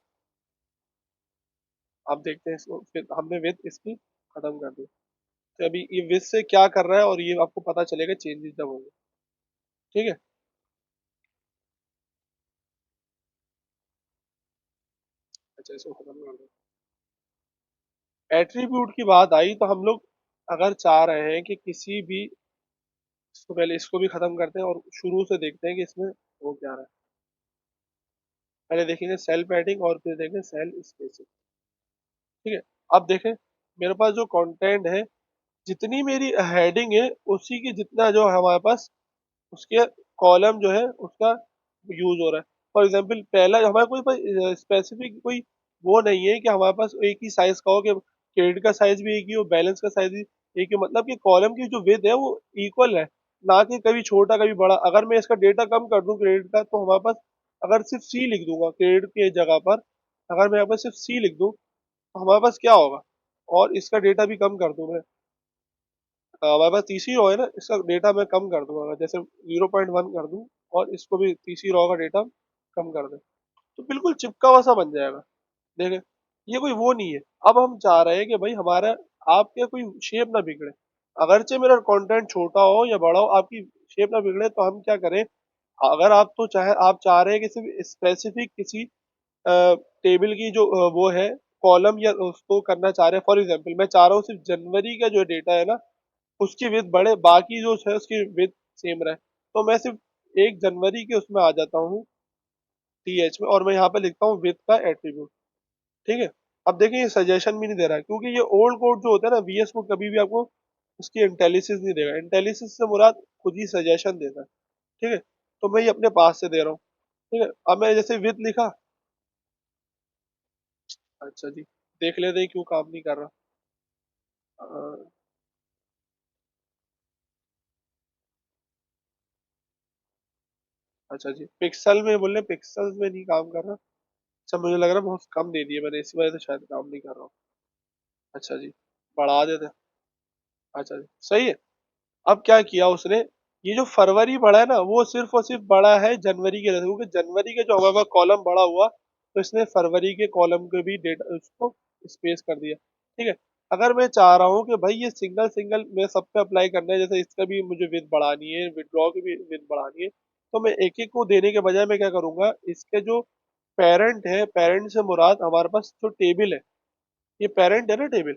आप देखते हैं इसको, फिर हमने विथ इसकी खत्म कर दी। तो अभी ये विथ से क्या कर रहा है और ये आपको पता चलेगा चेंजेस जब होंगे, ठीक है। अच्छा, इसको खत्म कर दो। एट्रीब्यूट की बात आई तो हम लोग अगर चाह रहे हैं कि किसी भी, इसको पहले इसको भी खत्म करते हैं और शुरू से देखते हैं कि इसमें हो क्या रहा है। पहले देखेंगे सेल पैडिंग और फिर देखेंगे सेल स्पेसिंग, ठीक है। अब देखें मेरे पास जो कंटेंट है, जितनी मेरी हेडिंग है उसी की जितना जो है हमारे पास उसके कॉलम जो है उसका यूज हो रहा है। फॉर एग्जांपल पहला हमारा कोई स्पेसिफिक कोई वो नहीं है कि हमारे पास एक ही साइज का हो, कि क्रेडिट का साइज भी एक ही हो, बैलेंस का साइज भी एक ही, मतलब कि कॉलम की जो विड्थ है वो इक्वल है, ना कि कभी छोटा कभी बड़ा। अगर मैं इसका डेटा कम कर दूं क्रेडिट का तो हमारे पास, अगर सिर्फ सी लिख दूंगा क्रेडिट की जगह पर, अगर मैं यहाँ पर सिर्फ सी लिख दूं हमारे पास क्या होगा, और इसका डेटा भी कम कर दूं मैं, हमारे पास तीसरी रो है ना, इसका डेटा मैं कम कर दूंगा, जैसे 0.1 कर दूं, और इसको भी तीसरी रो का डेटा कम कर दें, तो बिल्कुल चिपका हुआ सा बन जाएगा। देखें, ये कोई वो नहीं है। अब हम चाह रहे हैं कि भाई हमारा, आपके कोई शेप ना बिगड़े, अगरचे मेरा कंटेंट छोटा हो या बड़ा हो, आपकी शेप ना बिगड़े, तो हम क्या करें, अगर आप तो चाहे, आप चाह रहे हैं किसी स्पेसिफिक किसी टेबल की जो वो है कॉलम, या उसको करना चाह रहे हैं, फॉर एग्जांपल मैं चाह रहा हूँ सिर्फ जनवरी का जो डेटा है ना उसकी विथ बढ़े, बाकी जो है उसकी विथ सेम रहे, तो मैं सिर्फ 1 जनवरी के उसमें आ जाता हूँ, TH में, और मैं यहाँ पे लिखता हूँ विथ का एट्रीब्यूट। ठीक है। अब देखिए ये सजेशन भी नहीं दे रहा है, क्योंकि ये ओल्ड कोड जो होता है ना, VS कोड कभी भी आपको उसकी इंटेलिसिस नहीं देगा, इंटेलिसिस से मुराद खुद ही सजेशन देता है। ठीक है, तो मैं ये अपने पास से दे रहा हूँ। ठीक है, अब मैं जैसे विथ लिखा, अच्छा जी, देख लेते हैं क्यों काम नहीं कर रहा। अ, अच्छा जी, पिक्सल में बोल रहे, पिक्सल्स में नहीं काम कर रहा। अच्छा, मुझे लग रहा है बहुत कम दे दिए मैंने, इसी वजह से शायद काम नहीं कर रहा हूँ। अच्छा जी, बढ़ा देते हैं। अच्छा जी, सही है। अब क्या किया उसने, ये जो फरवरी बढ़ा है ना, वो सिर्फ और सिर्फ बढ़ा है जनवरी के वजह से, क्योंकि जनवरी के जो हमारे पास कॉलम बढ़ा हुआ, तो इसने फरवरी के कॉलम के भी डेटा उसको स्पेस कर दिया। ठीक है। अगर मैं चाह रहा हूँ कि भाई ये सिंगल सिंगल मैं सब पे अप्लाई करना है, जैसे इसका भी मुझे विथ बढ़ानी है, विदड्रॉ की भी विथ बढ़ानी है, तो मैं एक एक को देने के बजाय मैं क्या करूंगा, इसके जो पेरेंट है, पेरेंट से मुराद हमारे पास जो टेबल है, ये पेरेंट है ना टेबल,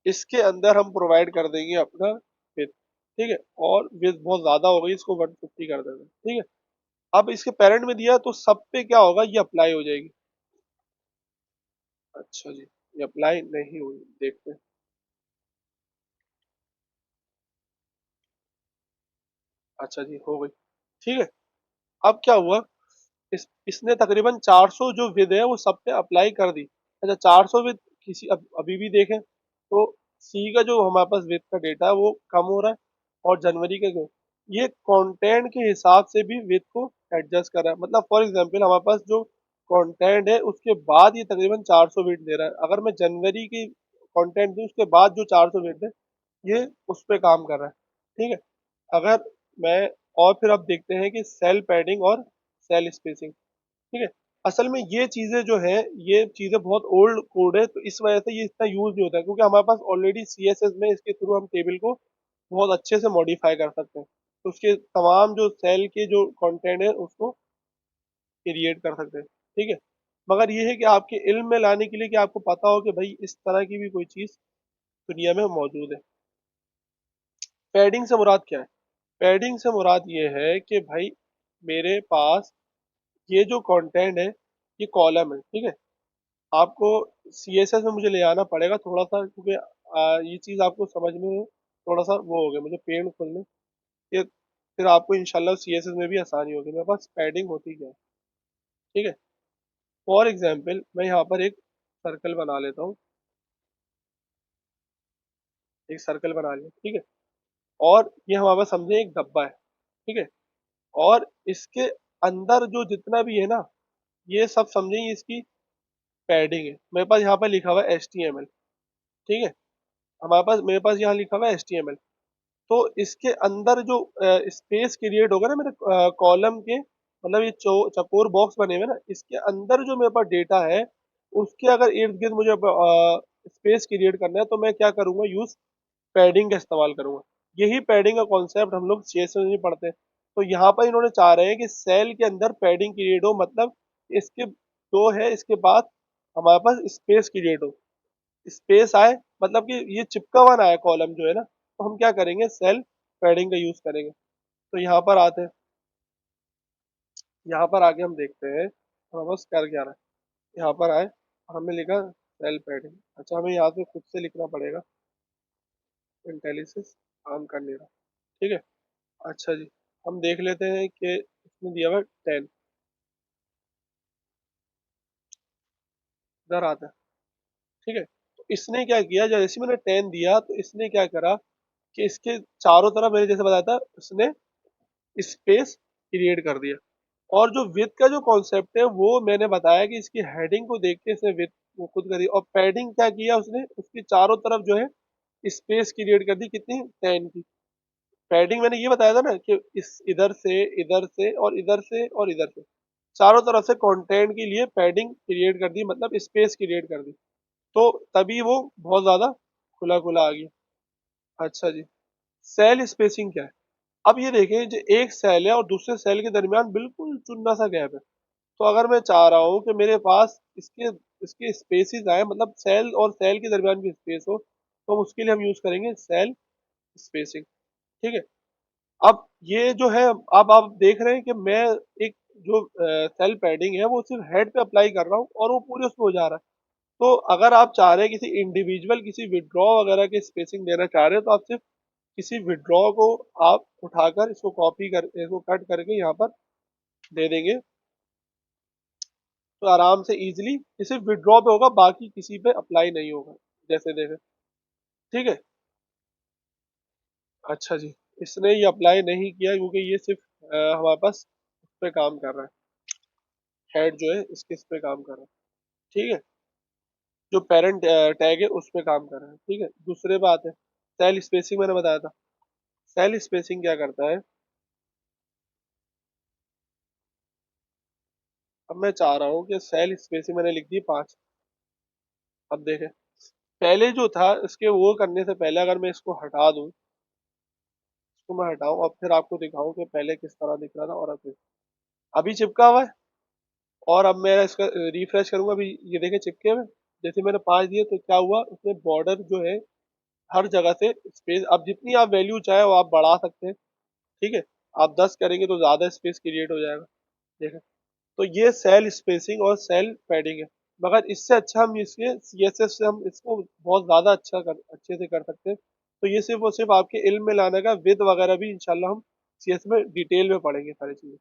इसके अंदर हम प्रोवाइड कर देंगे अपना विथ। ठीक है, और विथ बहुत ज्यादा हो गई, इसको 150 कर देंगे। ठीक है, अब इसके पेरेंट में दिया तो सब पे क्या होगा, ये अप्लाई हो जाएगी। अच्छा जी, ये अप्लाई नहीं हुई, देखते हैं। अच्छा जी, हो गई। ठीक है, अब क्या हुआ, इसने तकरीबन 400 जो विद है वो सब पे अप्लाई कर दी। अच्छा, 400 विद किसी, अभी भी देखें तो सी का जो हमारे पास विद का डेटा है वो कम हो रहा है, और जनवरी का जो, ये कंटेंट के हिसाब से भी विद को एडजस्ट कर रहा है। मतलब फॉर एग्जांपल हमारे पास जो कंटेंट है उसके बाद ये तकरीबन 400 विद दे रहा है, अगर मैं जनवरी की कंटेंट दूं उसके बाद जो 400 विद है, ये उस पे काम कर रहा है। ठीक है। अगर मैं, और फिर अब देखते हैं कि सेल पैडिंग और सेल स्पेसिंग। ठीक है, असल में ये चीजें जो है, ये चीजें बहुत ओल्ड कोड है, तो इस वजह से ये इतना यूज नहीं होता है, क्योंकि हमारे पास ऑलरेडी CSS में इसके थ्रू हम टेबल को बहुत अच्छे से मॉडिफाई कर सकते हैं, तो उसके तमाम जो सेल के जो कंटेंट है उसको क्रिएट कर सकते हैं। ठीक है, मगर ये है कि आपके इल्म में लाने के लिए कि आपको पता हो कि भाई इस तरह की भी कोई चीज दुनिया में मौजूद है। पैडिंग से मुराद क्या है, पैडिंग से मुराद ये है कि भाई मेरे पास ये जो कंटेंट है, ये कॉलम है। ठीक है, आपको CSS में मुझे ले आना पड़ेगा थोड़ा सा, क्योंकि ये चीज़ आपको समझ में थोड़ा सा वो हो गया, मुझे पेड़ खोलने, ये फिर आपको इंशाल्लाह CSS में भी आसानी होगी। मेरे पास पैडिंग होती क्या है। ठीक है, फॉर एग्जाम्पल मैं यहाँ पर एक सर्कल बना लेता हूँ, एक सर्कल बना लिया। ठीक है, और ये हमारे पास समझे एक डब्बा है। ठीक है, और इसके अंदर जो जितना भी है ना, ये सब समझे इसकी पैडिंग है। मेरे पास यहाँ पर लिखा हुआ है HTML। ठीक है, हमारे पास, मेरे पास यहाँ लिखा हुआ है HTML, तो इसके अंदर जो स्पेस क्रिएट होगा ना मेरे कॉलम के, मतलब ये चकोर बॉक्स बने हुए ना, इसके अंदर जो मेरे पास डेटा है, उसके अगर इर्द गिर्द मुझे स्पेस क्रिएट करना है, तो मैं क्या करूंगा, यूज पैडिंग का इस्तेमाल करूंगा। यही पैडिंग का कॉन्सेप्ट हम लोग CSS में पढ़ते हैं। तो यहाँ पर इन्होंने चाह रहे हैं कि सेल के अंदर पैडिंग क्रिएट हो, मतलब इसके दो है, इसके बाद हमारे पास स्पेस क्रिएट हो, स्पेस आए, मतलब कि ये चिपका हुआ ना आए कॉलम जो है ना, तो हम क्या करेंगे, सेल पैडिंग का यूज करेंगे। तो यहाँ पर आते हैं, यहाँ पर आके हम देखते हैं हमें बस कर क्या रहा है। यहाँ पर आए, हमें लिखा सेल पैडिंग। अच्छा, हमें यहाँ से खुद से लिखना पड़ेगा, इंटेलिसिस काम कर नहीं रहा। ठीक है, अच्छा जी, हम देख लेते हैं कि इसमें दिया हुआ 10, इधर आता है। ठीक है, तो इसने क्या किया, जैसे मैंने 10 दिया, तो इसने क्या करा कि इसके चारों तरफ मैंने जैसे बताया था, उसने स्पेस क्रिएट कर दिया। और जो विथ का जो कॉन्सेप्ट है वो मैंने बताया कि इसकी हेडिंग को देख के इसने विथ वो खुद करी। और पैडिंग क्या किया उसने, उसकी चारों तरफ जो है स्पेस क्रिएट कर दी, कितनी, 10 की। पैडिंग मैंने ये बताया था ना कि इस इधर से और इधर से और इधर से चारों तरफ से कंटेंट के लिए पैडिंग क्रिएट कर दी, मतलब स्पेस क्रिएट कर दी। तो तभी वो बहुत ज्यादा खुला खुला आ गया। अच्छा जी। सेल स्पेसिंग क्या है? अब ये देखें, जो एक सेल है और दूसरे सेल के दरमियान बिल्कुल चुन्ना सा गैप है। तो अगर मैं चाह रहा हूँ कि मेरे पास इसके इसके स्पेसिस आए, मतलब सेल और सेल के दरमियान भी स्पेस हो, तो उसके लिए हम यूज करेंगे सेल स्पेसिंग। ठीक है। अब ये जो है, अब आप देख रहे हैं कि मैं एक जो सेल पैडिंग है वो सिर्फ हेड पे अप्लाई कर रहा हूँ और वो पूरे उसमें हो जा रहा है। तो अगर आप चाह रहे हैं किसी इंडिविजुअल किसी विड्रॉ वगैरह की स्पेसिंग देना चाह रहे हैं, तो आप सिर्फ किसी विड्रॉ को आप उठाकर इसको कॉपी कर इसको कट करके यहाँ पर दे देंगे, तो आराम से इजीली ये सिर्फ विड्रॉ पे होगा, बाकी किसी पे अप्लाई नहीं होगा, जैसे देखें। ठीक है। अच्छा जी। इसने ये अप्लाई नहीं किया क्योंकि ये सिर्फ हमारे पास उस पे काम कर रहा है, हेड जो है इसके इस पे काम कर रहा है। ठीक है। जो पेरेंट टैग है उस पे काम कर रहा है। ठीक है। दूसरे बात है सेल स्पेसिंग, मैंने बताया था। सेल स्पेसिंग क्या करता है, अब मैं चाह रहा हूँ कि सेल स्पेसिंग मैंने लिख दी 5। अब देखें, पहले जो था इसके वो करने से पहले अगर मैं इसको हटा दूं, इसको मैं हटाऊं और फिर आपको दिखाऊं कि पहले किस तरह दिख रहा था और अभी चिपका हुआ है। और अब मैं इसका रिफ्रेश करूंगा, अभी ये देखें चिपके हुए। जैसे मैंने 5 दिए तो क्या हुआ, उसमें बॉर्डर जो है हर जगह से स्पेस, अब जितनी आप वैल्यू चाहे वो आप बढ़ा सकते हैं। ठीक है। आप 10 करेंगे तो ज्यादा स्पेस क्रिएट हो जाएगा। देखें, तो ये सेल स्पेसिंग और सेल पैडिंग है। मगर इससे अच्छा हम इसके सीएसएस से हम इसको बहुत ज्यादा अच्छे से कर सकते हैं। तो ये सिर्फ और सिर्फ आपके इल्म में लाने का, विद वगैरह भी इंशाल्लाह हम सीएस में डिटेल में पढ़ेंगे सारी चीजें।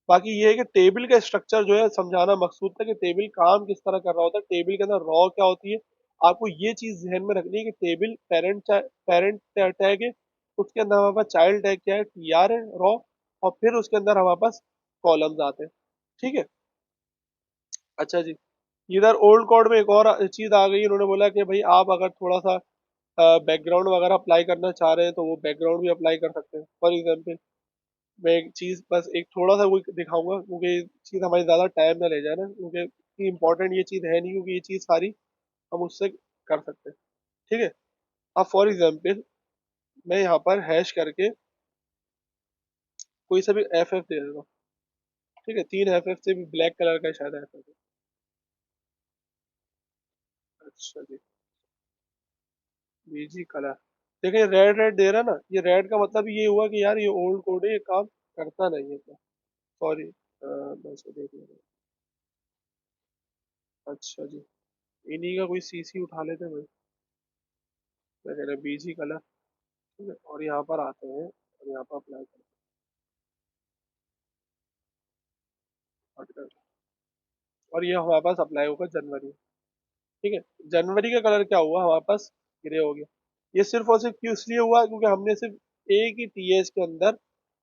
बाकी ये है कि टेबल का स्ट्रक्चर जो है समझाना मकसूद था कि टेबल काम किस तरह कर रहा होता है, टेबल के अंदर रॉ क्या होती है। आपको ये चीज ध्यान में रखनी है कि टेबल पेरेंट टैग है, उसके अंदर हमारे पास चाइल्ड टैग क्या है, टीआर है, रॉ। और फिर उसके अंदर हमारे पास कॉलम्स आते हैं। ठीक है। अच्छा जी। इधर ओल्ड कोड में एक और चीज आ गई, उन्होंने बोला कि भाई आप अगर थोड़ा सा बैकग्राउंड वगैरह अप्लाई करना चाह रहे हैं तो वो बैकग्राउंड भी अप्लाई कर सकते हैं। फॉर एग्जाम्पल मैं एक चीज बस एक थोड़ा सा वो दिखाऊंगा, क्योंकि ये चीज हमारी ज्यादा टाइम ना ले जाए ना, क्योंकि इतनी इंपॉर्टेंट ये चीज है नहीं, क्योंकि ये चीज सारी हम उससे कर सकते हैं। ठीक है। अब फॉर एग्जाम्पल मैं यहाँ पर हैश करके कोई सा भी एफ एफ दे देता हूँ। ठीक है। 3 एफ एफ से भी ब्लैक कलर का शायद एफ एफ है। अच्छा जी। बीजी कलर, देखिए रेड रेड दे रहा ना, ये रेड का मतलब ये हुआ कि यार ये ओल्ड कोड है, ये काम करता नहीं है क्या। सॉरी, मैं इसको देख लेता हूँ। अच्छा जी। इन्हीं का कोई सीसी उठा लेते हैं भाई। मैं कह रहा बीजी कलर। ठीक है। और यहाँ पर आते हैं और यहाँ पर अप्लाई करते हैं, और ये हमारे पास अप्लाई होगा जनवरी। ठीक है। जनवरी का कलर क्या हुआ हमारे पास, ग्रे हो गया। ये सिर्फ और सिर्फ क्यों इसलिए हुआ क्योंकि हमने सिर्फ एक ही टीएस के अंदर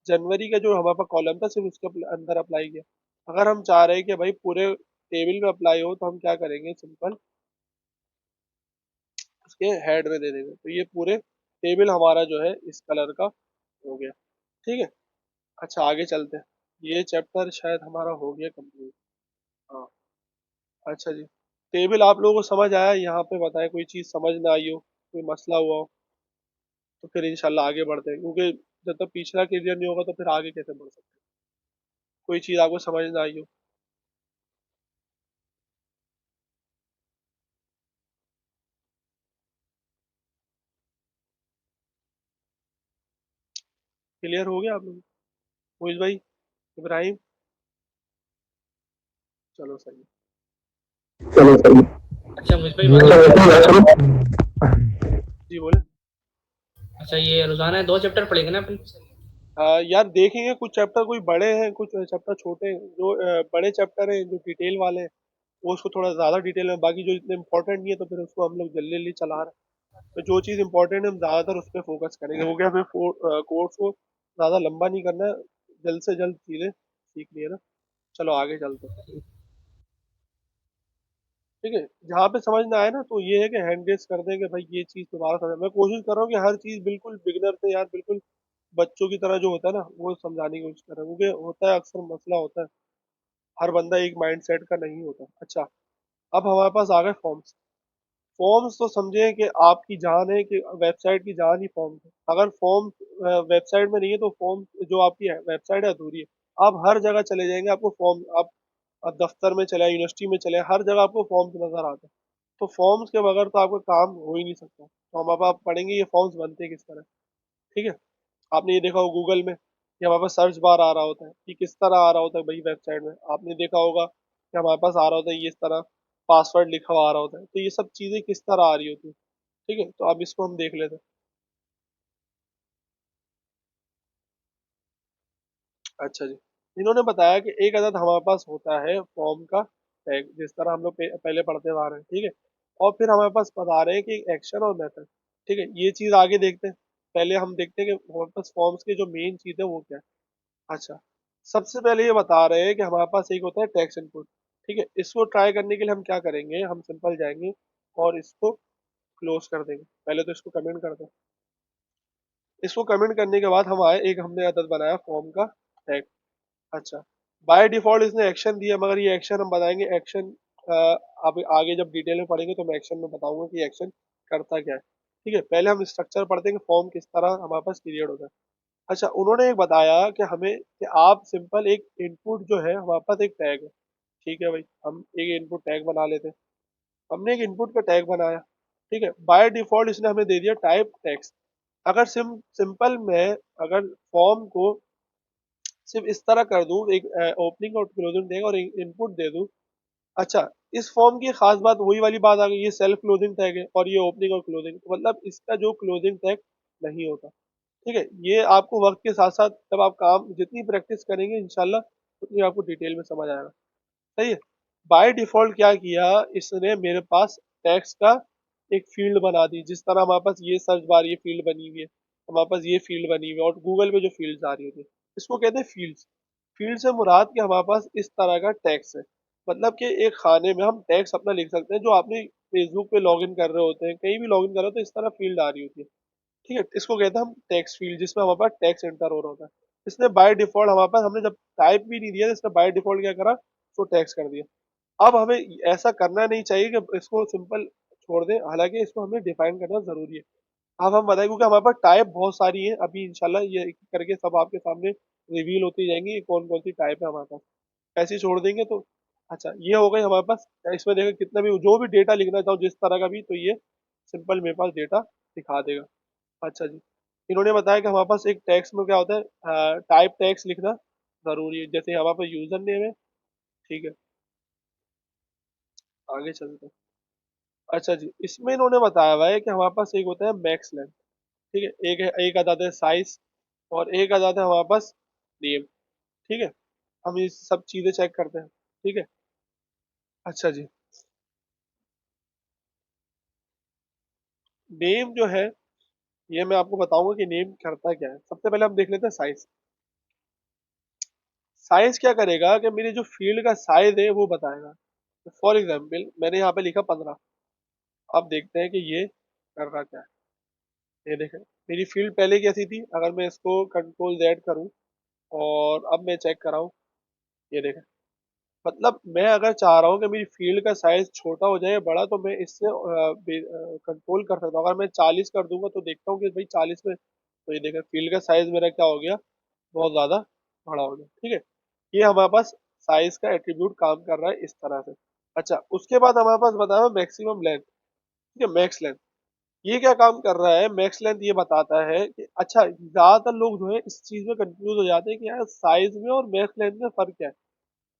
जनवरी का जो हमारे पास कॉलम था सिर्फ उसके अंदर अप्लाई किया। अगर हम चाह रहे हैं कि भाई पूरे टेबल में अप्लाई हो, तो हम क्या करेंगे, सिंपल उसके हेड में दे देंगे, तो ये पूरे टेबल हमारा जो है इस कलर का हो गया। ठीक है। अच्छा आगे चलते हैं। ये चैप्टर शायद हमारा हो गया कंप्लीट। हाँ। अच्छा जी। टेबल आप लोगों को समझ आया, यहाँ पे बताएं कोई चीज़ समझ ना आई हो, कोई मसला हुआ हो, तो फिर इंशाल्लाह आगे बढ़ते हैं, क्योंकि जब तक पिछला क्लियर नहीं होगा तो फिर आगे कैसे बढ़ सकते हैं। कोई चीज़ आपको समझ ना आई हो। क्लियर हो गया आप लोग? मोहित भाई, इब्राहिम, चलो सही है। चलो सही। अच्छा मुझ पे ही जी बात करो। जी बोले। अच्छा ये रोजाना है 2 चैप्टर पढ़ेंगे ना अपन। यार देखेंगे, कुछ चैप्टर कोई बड़े हैं, कुछ चैप्टर छोटे हैं। जो बड़े चैप्टर हैं जो डिटेल वाले हैं वो उसको थोड़ा ज़्यादा डिटेल में, बाकी जो इतने इंपॉर्टेंट नहीं है तो फिर उसको हम लोग जल्दी जल्दी चला रहे हैं। तो जो चीज़ इंपॉर्टेंट है हम ज़्यादातर उस पर फोकस करेंगे, वो क्या हमें कोर्स को ज़्यादा लंबा नहीं करना है, जल्द से जल्द चीज़ें सीख लिए ना। चलो आगे चलते हैं। ठीक है, जहाँ पे समझ ना आए ना तो ये है कि हैंड रेस कर दें कि भाई ये चीज़ दोबारा समझ। मैं कोशिश कर रहा हूँ कि हर चीज़ बिल्कुल बिगिनर से यार बिल्कुल बच्चों की तरह जो होता है ना वो समझाने की कोशिश कर रहा हूँ, क्योंकि होता है अक्सर मसला होता है, हर बंदा एक माइंड सेट का नहीं होता। अच्छा, अब हमारे पास आ गए फॉर्म्स। फॉर्म्स तो समझे कि आपकी जान है, कि वेबसाइट की जान ही फॉर्म्स है। अगर फॉर्म वेबसाइट में नहीं है तो फॉर्म जो आपकी वेबसाइट है अधूरी है। आप हर जगह चले जाएंगे आपको फॉर्म, आप दफ्तर में चले, यूनिवर्सिटी में चले, हर जगह आपको फॉर्म्स नजर आते हैं। तो फॉर्म्स के बगैर तो आपका काम हो ही नहीं सकता। तो हम अब आप पढ़ेंगे ये फॉर्म्स बनते हैं किस तरह। ठीक है, आपने ये देखा होगा गूगल में कि हमारे पास सर्च बार आ रहा होता है कि किस तरह आ रहा होता है भाई वेबसाइट में। आपने देखा होगा कि हमारे पास आ रहा होता है ये इस तरह पासवर्ड लिखा हुआ आ रहा होता है। तो ये सब चीजें किस तरह आ रही होती है। ठीक है, तो अब इसको हम देख लेते हैं। अच्छा जी, इन्होंने बताया कि एक अदद हमारे पास होता है फॉर्म का टैग, जिस तरह हम लोग पहले पढ़ते आ रहे हैं। ठीक है, और फिर हमारे पास बता रहे हैं कि एक्शन और मेथड। ठीक है, ये चीज आगे देखते हैं। पहले हम देखते हैं कि हमारे पास फॉर्म्स की जो मेन चीज है वो क्या है। अच्छा, सबसे पहले ये बता रहे हैं कि हमारे पास एक होता है टेक्स्ट इनपुट। ठीक है, इसको ट्राई करने के लिए हम क्या करेंगे, हम सिंपल जाएंगे और इसको क्लोज कर देंगे। पहले तो इसको कमेंट कर दें। इसको कमेंट करने के बाद हम आए, एक हमने अदद बनाया फॉर्म का टैग। अच्छा, बाय डिफॉल्ट इसने एक्शन दिया, मगर ये एक्शन हम बताएंगे एक्शन अब आगे जब डिटेल में पढ़ेंगे तो मैं एक्शन में बताऊंगा कि एक्शन करता क्या है। ठीक है, पहले हम स्ट्रक्चर पढ़ते हैं कि फॉर्म किस तरह हमारे पास क्रिएट होता है। अच्छा, उन्होंने एक बताया कि हमें कि आप सिंपल एक इनपुट जो है हमारे पास एक टैग है। ठीक है भाई, हम एक इनपुट टैग बना लेते हैं। हमने एक इनपुट का टैग बनाया। ठीक है, बाय डिफॉल्ट इसने हमें दे दिया टाइप टेक्स्ट। अगर सिंपल मैं अगर फॉर्म को सिर्फ इस तरह कर दूं, एक ओपनिंग और क्लोजिंग टैग और इनपुट दे दूं। अच्छा, इस फॉर्म की खास बात वही वाली बात आ गई, ये सेल्फ क्लोजिंग टैग है और ये ओपनिंग और क्लोजिंग, मतलब इसका जो क्लोजिंग टैग नहीं होता। ठीक है, ये आपको वक्त के साथ साथ जब आप काम जितनी प्रैक्टिस करेंगे इंशाल्लाह उतनी आपको डिटेल में समझ आएगा। सही है। बाय डिफॉल्ट क्या किया इसने मेरे पास टेक्स्ट का एक फील्ड बना दी, जिस तरह हमारे पास ये सर्च बार ये फील्ड बनी हुई है, हमारे पास ये फील्ड बनी हुई है और गूगल पे जो फील्ड्स आ रही होती है इसको कहते हैं फील्ड्स। फील्ड से मुराद कि हमारे पास इस तरह का टैक्स है, मतलब कि एक खाने में हम टैक्स अपना लिख सकते हैं, जो आपने फेसबुक पे लॉगिन कर रहे होते हैं, कहीं भी लॉगिन कर रहे हो तो इस तरह फील्ड आ रही होती है। ठीक है, इसको कहते हैं हम टेक्स्ट फील्ड, जिसमें हमारे पास टेक्स्ट एंटर हो रहा होता है। इसने बाय डिफॉल्ट हमारे पास, हमने जब टाइप भी नहीं दिया तो इसने बाय डिफॉल्ट क्या करा, तो टेक्स्ट कर दिया। अब हमें ऐसा करना नहीं चाहिए कि इसको सिंपल छोड़ दें, हालांकि इसको हमें डिफाइन करना जरूरी है। अब हम बताएं, क्योंकि हमारे पास टाइप बहुत सारी है, अभी इंशाल्लाह ये एक एक करके सब आपके सामने रिवील होती जाएंगी कौन कौन सी टाइप है हमारे पास। ऐसे ही छोड़ देंगे तो। अच्छा, ये हो गई हमारे पास। इसमें देखो कितना भी जो भी डेटा लिखना चाहो जिस तरह का भी, तो ये सिंपल मेरे पास डेटा दिखा देगा। अच्छा जी, इन्होंने बताया कि हमारे पास एक टैक्स में क्या होता है, टाइप टैक्स लिखना जरूरी है, जैसे हमारे पास यूजर नेम है। ठीक है, आगे चलते हैं। अच्छा जी, इसमें इन्होंने बताया हुआ है कि हमारे पास एक होता है मैक्स लेंथ। ठीक है, एक आता है साइज और एक आता है हमारे पास नेम। ठीक है, हम ये सब चीजें चेक करते हैं। ठीक है, अच्छा जी, नेम जो है ये मैं आपको बताऊंगा कि नेम करता क्या है। सबसे पहले हम देख लेते हैं साइज। साइज क्या करेगा कि मेरी जो फील्ड का साइज है वो बताएगा। फॉर एग्जाम्पल मैंने यहाँ पे लिखा 15। अब देखते हैं कि ये कर रहा क्या है। ये देखें, मेरी फील्ड पहले कैसी थी, अगर मैं इसको कंट्रोल जेड करूँ और अब मैं चेक कराऊँ, ये देखें। मतलब मैं अगर चाह रहा हूँ कि मेरी फील्ड का साइज छोटा हो जाए या बड़ा, तो मैं इससे कंट्रोल कर सकता हूँ। अगर मैं 40 कर दूंगा तो देखता हूँ कि भाई 40 में, तो ये देखें फील्ड का साइज मेरा क्या हो गया, बहुत ज्यादा बड़ा हो गया। ठीक है, ये हमारे पास साइज का एट्रीब्यूट काम कर रहा है इस तरह से। अच्छा, उसके बाद हमारे पास बताया मैक्सिमम लेंथ। ठीक है, मैक्स लेंथ ये क्या काम कर रहा है, मैक्स लेंथ ये बताता है कि अच्छा, ज्यादातर लोग जो है इस चीज में कंफ्यूज हो जाते हैं कि यार साइज में और मैक्स लेंथ में फर्क क्या है।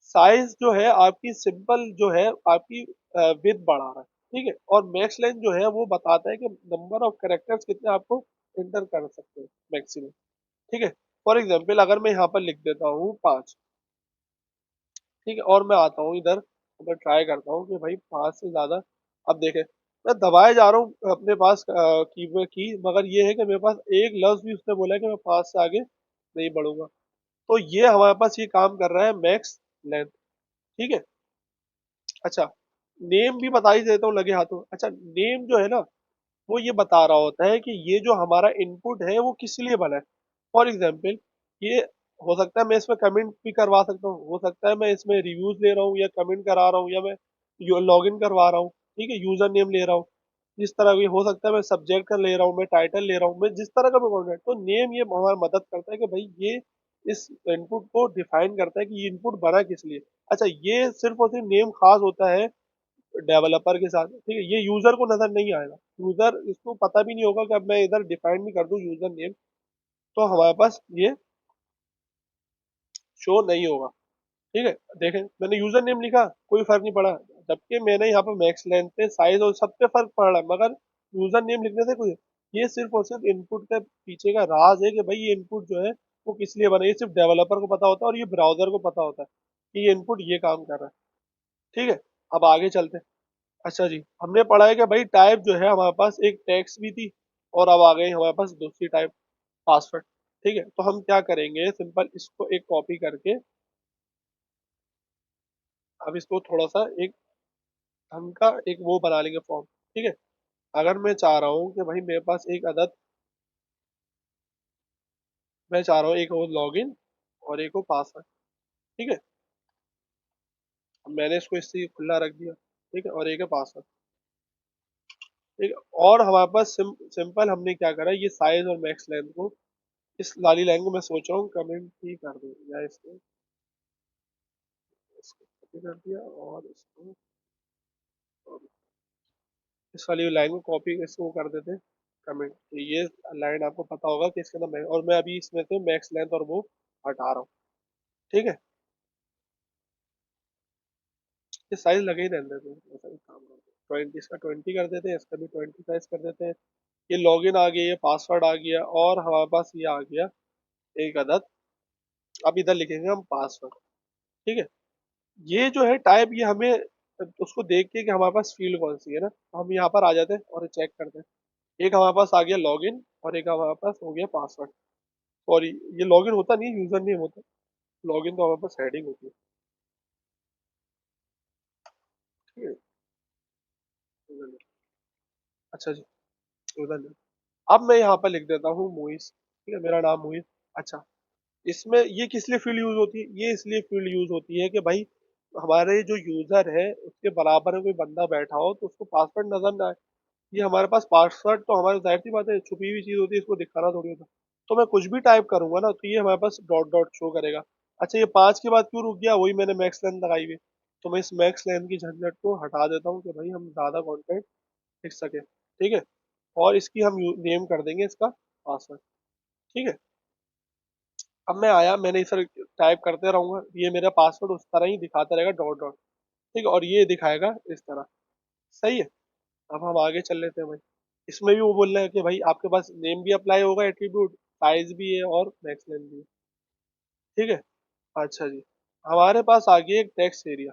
साइज जो है आपकी सिंपल जो है आपकी विड्थ बढ़ा रहा है। ठीक है, और मैक्स लेंथ जो है वो बताता है कि नंबर ऑफ कैरेक्टर्स कितने आपको एंटर कर सकते हैं मैक्सिमम। ठीक है, फॉर एग्जाम्पल अगर मैं यहाँ पर लिख देता हूँ 5। ठीक है, और मैं आता हूँ इधर, मैं ट्राई करता हूँ कि भाई 5 से ज्यादा। अब देखें, मैं दबाए जा रहा हूँ अपने पास की, मगर ये है कि मेरे पास एक लफ्ज भी उसने बोला है कि मैं 5 से आगे नहीं बढ़ूंगा। तो ये हमारे पास ये काम कर रहा है मैक्स लेंथ। ठीक है, अच्छा, नेम भी बता ही देता हूँ लगे हाथों। अच्छा, नेम जो है ना, वो ये बता रहा होता है कि ये जो हमारा इनपुट है वो किस लिए बना है। फॉर एग्जाम्पल, ये हो सकता है मैं इसमें कमेंट भी करवा सकता हूँ, हो सकता है मैं इसमें रिव्यूज ले रहा हूँ या कमेंट करा रहा हूँ, या मैं लॉग इन करवा रहा हूँ, ठीक है, यूजर नेम ले रहा हूँ। जिस तरह भी हो सकता है, मैं सब्जेक्ट का ले रहा हूँ, मैं टाइटल ले रहा हूँ, मैं जिस तरह का भी कंटेंट, तो नेम ये हमारी मदद करता है कि भाई ये इस इनपुट को डिफाइन करता है कि ये इनपुट बना किस लिए। अच्छा, ये सिर्फ और सिर्फ नेम खास होता है डेवलपर के साथ, ठीक है, ये यूजर को नजर नहीं आएगा। यूजर इसको पता भी नहीं होगा कि अब मैं इधर डिफाइन भी कर दूं यूजर नेम, तो हमारे पास ये शो नहीं होगा। ठीक है, देखें मैंने यूजर नेम लिखा, कोई फर्क नहीं पड़ा, जबकि मैंने यहाँ पे मैक्स लेंथ पे, साइज और सब पे फर्क पड़ रहा है, मगर यूजर नेम लिखने से कोई, ये सिर्फ और सिर्फ इनपुट के पीछे का राज है कि भाई ये इनपुट जो है वो किस लिए बना है। ये सिर्फ डेवलपर को पता होता है और ये ब्राउजर को पता होता है कि ये इनपुट ये काम कर रहा है। ठीक है, अब आगे चलते हैं। अच्छा जी, हमने पढ़ा है कि भाई टाइप जो है हमारे पास एक टेक्स्ट भी थी, और अब आ गई हमारे पास दूसरी टाइप, पासवर्ड। ठीक है, तो हम क्या करेंगे, सिंपल इसको एक कॉपी करके, अब इसको थोड़ा सा एक ढंग का एक वो बना लेंगे फॉर्म। ठीक है, अगर मैं चाह रहा हूँ कि भाई मेरे पास एक अदद, मैं चाह रहा हूँ एक हो लॉगिन और एक हो पासवर्ड। ठीक है, अब मैंने इसको इससे खुला रख दिया, ठीक है, और एक है पासवर्ड। ठीक है, और हमारे पास सिंपल हमने क्या करा, ये साइज और मैक्स लेंथ को, इस लाली लाइन को मैं सोच रहा हूँ कमेंट ही कर दूँ, या इसको कॉपी कर दिया, और इसको, और इस वाली लाइन को कॉपी, इसको कर देते हैं कमेंट। तो ये लाइन आपको पता होगा कि इसके अंदर और मैं अभी इसमें से मैक्स लेंथ और वो हटा रहा हूँ। ठीक है, ये साइज लगे ही रहने देते हैं, ऐसा भी काम करते हैं, 20, इसका 20 कर देते हैं, इसका भी 20 साइज कर देते हैं। ये लॉगिन आ गया, ये पासवर्ड आ गया, और हमारे पास ये आ गया एक अदद। अब इधर लिखेंगे हम पासवर्ड। ठीक है, ये जो है टाइप, ये हमें उसको देख के कि हमारे पास फील्ड कौन सी है ना, तो हम यहाँ पर आ जाते हैं और चेक करते हैं। एक हमारे पास आ गया लॉगिन, और एक हमारे पास हो गया पासवर्ड। सॉरी, ये लॉगिन होता नहीं, यूजर नेम होता है, लॉगिन तो हमारे पास हेडिंग होती है। ठीक है, यूजर नेम। अच्छा जी, यूजर नेम। अब मैं यहाँ पर लिख देता हूँ मोइस। ठीक है, मेरा नाम मोइस। अच्छा, इसमें ये किस लिए फील्ड यूज होती है, ये इसलिए फील्ड यूज होती है कि भाई हमारे जो यूजर है उसके बराबर में कोई बंदा बैठा हो तो उसको पासवर्ड नजर ना आए। ये हमारे पास पासवर्ड तो हमारी जाहिर सी बात है छुपी हुई चीज होती है, इसको दिखाना थोड़ी होता। तो मैं कुछ भी टाइप करूंगा ना, तो ये हमारे पास डॉट डॉट शो करेगा। अच्छा, ये 5 के बाद क्यों रुक गया, वही मैंने मैक्स लेंथ लगाई हुई है। तो मैं इस मैक्स लेंथ की झंझट को हटा देता हूँ कि भाई हम ज्यादा कंटेंट लिख सके। ठीक है, और इसकी हम नेम कर देंगे इसका पासवर्ड। ठीक है, अब मैं आया, मैंने इस टाइप करते रहूंगा, ये मेरा पासवर्ड उस तरह ही दिखाता रहेगा डॉट डॉट। ठीक है, और ये दिखाएगा इस तरह। सही है, अब हम आगे चल लेते हैं भाई। इसमें भी वो बोल रहे हैं कि भाई आपके पास नेम भी अप्लाई होगा, एट्रीब्यूट, साइज भी है, और मैक्स लेंथ भी है। ठीक है, अच्छा जी, हमारे पास आ गया एक टेक्स्ट एरिया।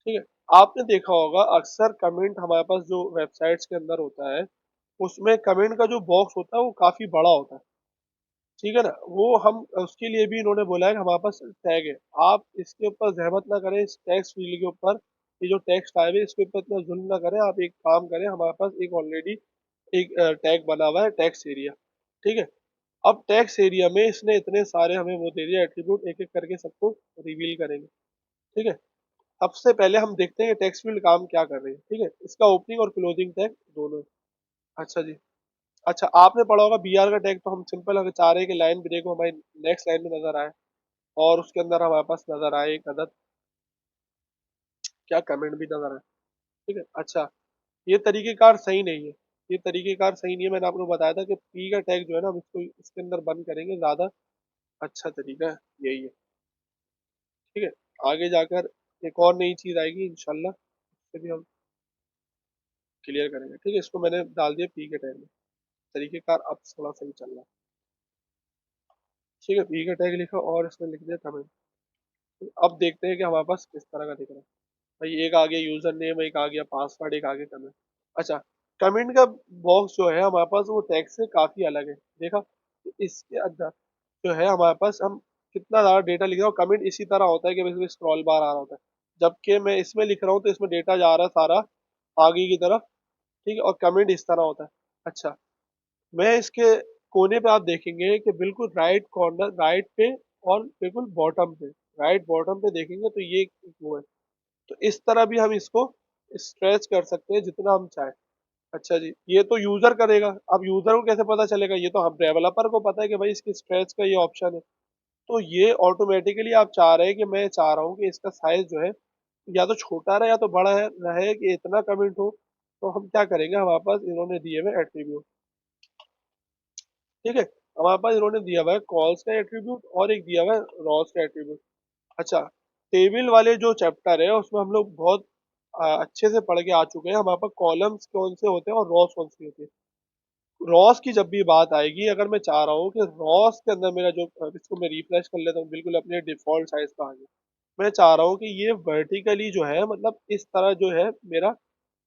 ठीक है, आपने देखा होगा अक्सर कमेंट हमारे पास जो वेबसाइट्स के अंदर होता है, उसमें कमेंट का जो बॉक्स होता है वो काफी बड़ा होता है। ठीक है ना, वो हम उसके लिए भी इन्होंने बोला है कि हमारे पास टैग है। आप इसके ऊपर जहमत ना करें, इस टेक्स्ट फील्ड के ऊपर, ये जो टेक्स्ट टाइप है इसके ऊपर इतना जुल्म ना करें। आप एक काम करें, हमारे पास एक ऑलरेडी एक टैग बना हुआ है टेक्स्ट एरिया। ठीक है, अब टेक्स्ट एरिया में इसने इतने सारे हमें वो दे दिया एट्रीब्यूट, एक एक करके सबको रिवील करेंगे। ठीक है, सबसे पहले हम देखते हैं कि टेक्स्ट फील्ड काम क्या कर रही है। ठीक है, इसका ओपनिंग और क्लोजिंग टैग दोनों है। अच्छा जी, अच्छा आपने पढ़ा होगा बीआर का टैग, तो हम सिंपल अगर चाह रहे हैं कि लाइन ब्रेक हो हमारी नेक्स्ट लाइन में नजर आए, और उसके अंदर हमारे पास नजर आए एक अदद क्या कमेंट भी नजर आए। ठीक है, अच्छा ये तरीकेकार सही नहीं है, ये तरीकेकार सही नहीं है। मैंने आपको बताया था कि पी का टैग जो है ना, हम इसको इसके अंदर बंद करेंगे, ज्यादा अच्छा तरीका यही है। ठीक है, आगे जाकर एक और नई चीज आएगी इंशाल्लाह, उससे भी हम क्लियर करेंगे। ठीक है, इसको मैंने डाल दिया पी के टैग में, तरीकेकार अब थोड़ा सही चल रहा है। ठीक है, पी का टैग लिखा और इसमें लिख दिया कमेंट। अब देखते हैं कि हमारे पास किस तरह का दिख रहा है। भाई एक आ गया यूजर नेम, एक आ गया पासवर्ड, एक आ गया कमेंट। अच्छा, कमेंट का बॉक्स जो है हमारे पास वो टेक्स्ट से काफी अलग है। देखा, इसके अंदर जो है हमारे पास हम कितना ज्यादा डेटा लिख रहे हो, कमेंट इसी तरह होता है कि स्क्रॉल बार आ रहा होता है। जबकि मैं इसमें लिख रहा हूँ तो इसमें डेटा जा रहा है सारा आगे की तरफ, ठीक है, और कमेंट इस तरह होता है। अच्छा, मैं इसके कोने पे आप देखेंगे कि बिल्कुल राइट कॉर्नर, राइट पे और बिल्कुल बॉटम पे, राइट बॉटम पे देखेंगे तो ये वो है। तो इस तरह भी हम इसको स्ट्रेच कर सकते हैं जितना हम चाहें। अच्छा जी, ये तो यूजर करेगा। अब यूजर को कैसे पता चलेगा? ये तो हम डेवलपर को पता है कि भाई इसकी स्ट्रेच का ये ऑप्शन है। तो ये ऑटोमेटिकली आप चाह रहे हैं कि मैं चाह रहा हूँ कि इसका साइज जो है या तो छोटा रहे या तो बड़ा है रहे, कि इतना कमेंट हो। तो हम क्या करेंगे, हमारे पास इन्होंने दिए हुए एट्रीब्यूट, ठीक है, हमारे पास इन्होंने दिया हुआ है कॉल्स का एट्रीब्यूट और एक दिया हुआ है रॉस का एट्रीब्यूट। अच्छा, टेबल वाले जो चैप्टर है उसमें हम लोग बहुत अच्छे से पढ़ के आ चुके हैं। हमारे पास कॉलम्स कौन से होते हैं और रॉस कौन सी होती है। रॉस की जब भी बात आएगी, अगर मैं चाह रहा हूँ कि रॉस के अंदर मेरा जो इसको मैं रिफ्रेश कर लेता हूँ बिल्कुल अपने डिफॉल्ट साइज का आ गया। मैं चाह रहा हूँ कि ये वर्टिकली जो है मतलब इस तरह जो है मेरा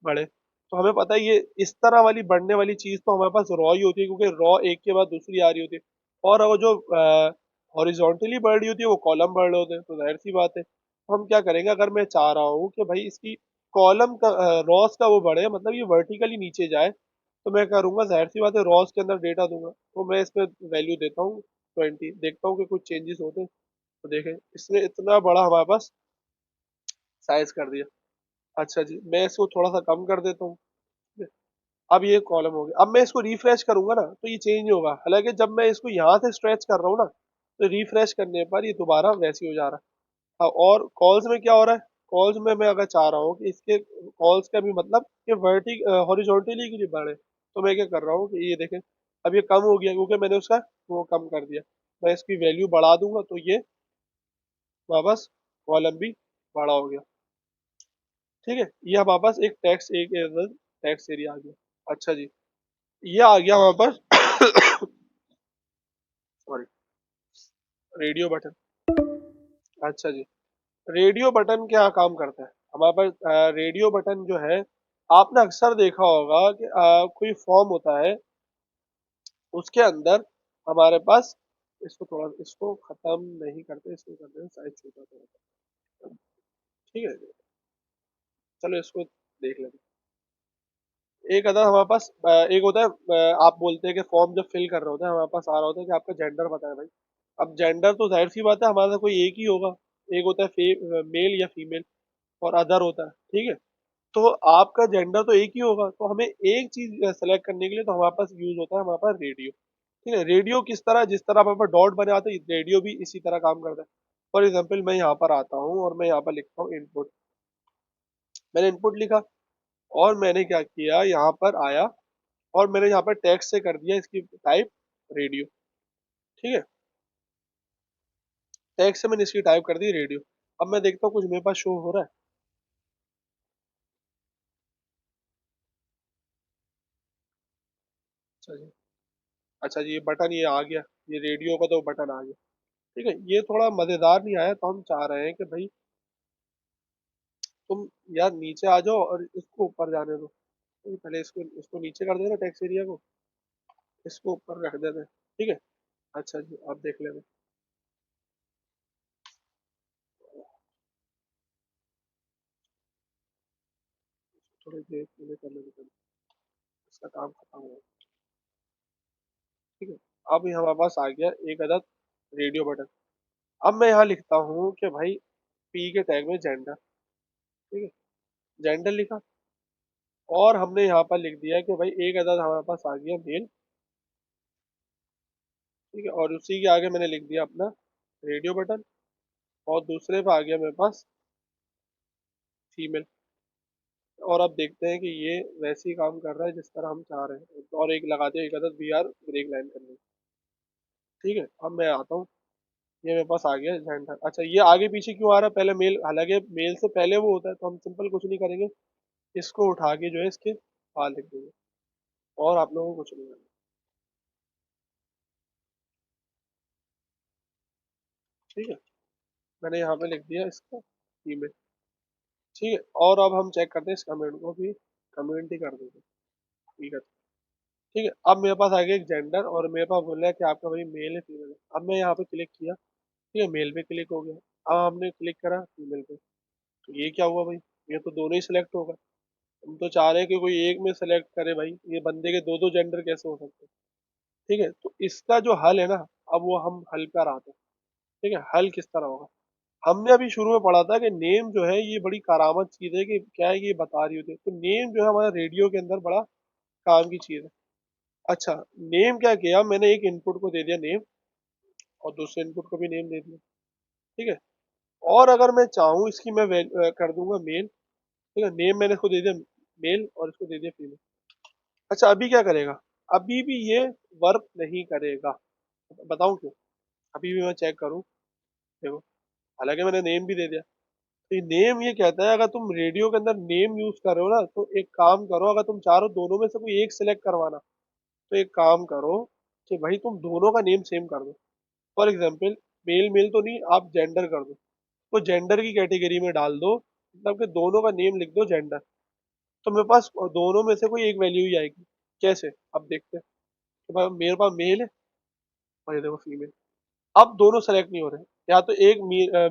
बढ़े। तो हमें पता है ये इस तरह वाली बढ़ने वाली चीज तो हमारे पास रॉ ही होती है, क्योंकि रॉ एक के बाद दूसरी आ रही होती है। और वो जो हॉरिजॉन्टली बढ़ रही होती है वो कॉलम बढ़ रहे होते हैं, तो जाहिर सी बात है। तो हम क्या करेंगे, अगर मैं चाह रहा हूँ कि भाई इसकी कॉलम का रॉस का वो बढ़े, मतलब ये वर्टिकली नीचे जाए, तो मैं करूँगा, जाहिर सी बात है रॉस के अंदर डेटा दूंगा। तो मैं इसमें वैल्यू देता हूँ 20, देखता हूँ कि कुछ चेंजेस होते हैं। तो देखें, इसने इतना बड़ा हमारे पास साइज कर दिया। अच्छा जी, मैं इसको थोड़ा सा कम कर देता हूँ। अब ये कॉलम हो गया। अब मैं इसको रिफ्रेश करूंगा ना तो ये चेंज होगा, हालांकि जब मैं इसको यहाँ से स्ट्रेच कर रहा हूँ ना तो रिफ्रेश करने पर ये दोबारा वैसे ही हो जा रहा है। और कॉल्स में क्या हो रहा है, कॉल्स में मैं अगर चाह रहा हूँ कि इसके कॉल्स का भी मतलब कि वर्टिक हॉरिजॉन्टली के लिए बढ़े, तो मैं क्या कर रहा हूँ कि ये देखें, अब ये कम हो गया क्योंकि मैंने उसका वो कम कर दिया। मैं इसकी वैल्यू बढ़ा दूंगा तो ये वापस कॉलम भी बड़ा हो गया। ठीक है, ये वापस एक टेक्स्ट, एक टेक्स्ट एरिया आ गया। अच्छा जी, ये आ गया हमारे पास सॉरी, रेडियो बटन। अच्छा जी, रेडियो बटन क्या काम करता है हमारे पास? रेडियो बटन जो है, आपने अक्सर देखा होगा कि कोई फॉर्म होता है, उसके अंदर हमारे पास, इसको थोड़ा, इसको खत्म नहीं करते, इसको करते हैं साइज छोटा थोड़ा, ठीक है। चलो इसको देख लेते हैं। एक अदर हमारे पास एक होता है, आप बोलते हैं कि फॉर्म जब फिल कर रहे होते हैं हमारे पास आ रहा होता है कि आपका जेंडर बताएं भाई। अब जेंडर तो जाहिर सी बात है हमारा तो कोई एक ही होगा, एक होता है मेल या फीमेल, और अदर होता है, ठीक है। तो आपका जेंडर तो एक ही होगा, तो हमें एक चीज सेलेक्ट करने के लिए तो हमारे पास यूज होता है हमारे पास रेडियो। ठीक है, रेडियो किस तरह, जिस तरह हमारे पास डॉट बने आते हैं रेडियो भी इसी तरह काम करता है। फॉर एग्जाम्पल मैं यहाँ पर आता हूँ और मैं यहाँ पर लिखता हूँ इनपुट। मैंने इनपुट लिखा और मैंने क्या किया, यहाँ पर आया और मैंने यहाँ पर टेक्स्ट से कर दिया इसकी टाइप रेडियो। ठीक है, टेक्स्ट से मैंने इसकी टाइप कर दी रेडियो। अब मैं देखता हूँ कुछ मेरे पास शो हो रहा है। अच्छा जी, अच्छा जी, ये बटन ये आ गया, ये रेडियो का तो बटन आ गया। ठीक है, ये थोड़ा मजेदार नहीं आया, तो हम चाह रहे हैं कि भाई तुम यार नीचे आ जाओ और इसको ऊपर जाने दो। तो पहले इसको इसको नीचे कर देना टेक्स्ट एरिया को, इसको ऊपर रख देते हैं। ठीक है, अच्छा जी, आप देख लेना। थोड़ी देर के लिए कर लेते हैं, इसका काम खत्म हो। ठीक है, अब ये हमारे पास आ गया एक अदद रेडियो बटन। अब मैं यहाँ लिखता हूँ कि भाई पी के टैग में जेंडर, ठीक है, जेंडर लिखा और हमने यहाँ पर लिख दिया कि भाई एक अदद हमारे पास आ गया मेल। ठीक है, और उसी के आगे मैंने लिख दिया अपना रेडियो बटन, और दूसरे पे आ गया मेरे पास फीमेल। और अब देखते हैं कि ये वैसे ही काम कर रहा है जिस तरह हम चाह रहे हैं, और एक लगा दिया एक अदद बी आर ब्रेक लाइन करने। ठीक है, अब मैं आता हूँ, ये मेरे पास आ गया जेंडर। अच्छा, ये आगे पीछे क्यों आ रहा है, पहले मेल, हालांकि मेल से पहले वो होता है, तो हम सिंपल कुछ नहीं करेंगे, इसको उठा के जो है इसके बाहर लिख देंगे, और आप लोगों को कुछ नहीं करना। ठीक है, मैंने यहाँ पे लिख दिया इसका फीमेल। ठीक है, और अब हम चेक करते हैं इस कमेंट को भी, कमेंट ही कर देंगे। ठीक है, ठीक है, अब मेरे पास आ गया एक जेंडर और मेरे पास बोल रहा है कि आपका भाई मेल है फीमेल है। अब मैं यहाँ पे क्लिक किया, ठीक है, मेल पे क्लिक हो गया। अब हमने क्लिक करा फीमेल पे, तो ये क्या हुआ भाई, ये तो दोनों ही सिलेक्ट होगा। हम तो चाह रहे हैं कि कोई एक में सेलेक्ट करे भाई, ये बंदे के दो दो जेंडर कैसे हो सकते हैं। ठीक है, तो इसका जो हल है ना, अब वो हम हल पर आते हैं। ठीक है, हल किस तरह होगा। हमने अभी शुरू में पढ़ा था कि नेम जो है ये बड़ी करामत चीज है, कि क्या है कि ये बता रही होती है। तो नेम जो है हमारा रेडियो के अंदर बड़ा काम की चीज है। अच्छा, नेम क्या किया मैंने, एक इनपुट को दे दिया नेम, और दूसरे इनपुट को भी नेम दे दिया। ठीक है, और अगर मैं चाहूँ इसकी मैं कर दूंगा मेल। ठीक है, नेम मैंने इसको दे दिया मेल और इसको दे दिया फीमेल। अच्छा, अभी क्या करेगा, अभी भी ये वर्क नहीं करेगा। बताऊं क्यों, अभी भी मैं चेक करूं, देखो, हालांकि मैंने नेम भी दे दिया। तो नेम ये कहता है अगर तुम रेडियो के अंदर नेम यूज कर रहे हो ना, तो एक काम करो, अगर तुम चाह रहे हो दोनों में से कोई एक सिलेक्ट करवाना, तो एक काम करो कि भाई तुम दोनों का नेम सेम कर दो। फॉर एग्जाम्पल, मेल मेल तो नहीं, आप जेंडर कर दो, तो जेंडर की कैटेगरी में डाल दो, मतलब कि दोनों का नेम लिख दो जेंडर। तो मेरे पास दोनों में से कोई एक वैल्यू ही आएगी। कैसे, अब देखते हैं। तो मेरे पास मेल है और ये देखो फीमेल। अब दोनों सेलेक्ट नहीं हो रहे, या तो एक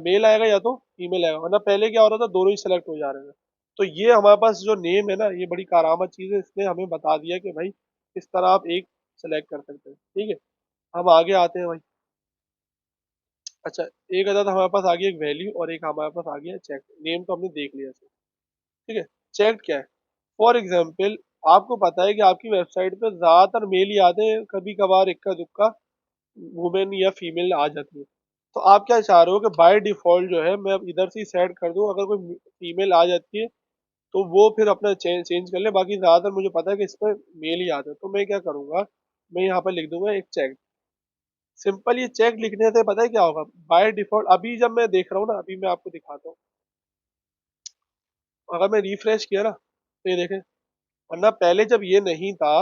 मेल आएगा या तो फीमेल आएगा, वरना पहले क्या हो रहा था, दोनों ही सेलेक्ट हो जा रहे थे। तो ये हमारे पास जो नेम है ना, ये बड़ी कारामत चीज है, इसने हमें बता दिया कि भाई इस तरह आप एक सेलेक्ट कर सकते हैं। ठीक है, हम आगे आते हैं भाई। अच्छा, एक अदद हमारे पास आ गई एक वैल्यू, और एक हमारे पास आ गया चेक। नेम तो हमने देख लिया इसमें। ठीक है, चेक क्या है। फॉर एग्जाम्पल, आपको पता है कि आपकी वेबसाइट पे ज्यादातर मेल ही आते हैं, कभी कभार इक्का दुक्का वुमेन या फीमेल आ जाती है। तो आप क्या चाह रहे हो कि बाय डिफॉल्ट जो है मैं अब इधर से ही सेट कर दूं, अगर कोई फीमेल आ जाती है तो वो फिर अपना चेंज चेंज कर ले, बाकी ज्यादातर मुझे पता है कि इस पर मेल ही आता है। तो मैं क्या करूंगा, मैं यहाँ पर लिख दूंगा एक चेक। सिंपल, ये चेक लिखने से पता है क्या होगा, बाय डिफॉल्ट अभी जब मैं देख रहा हूँ ना, अभी मैं आपको दिखाता हूँ, अगर मैं रिफ्रेश किया ना, तो ये देखें, वरना पहले जब ये नहीं था,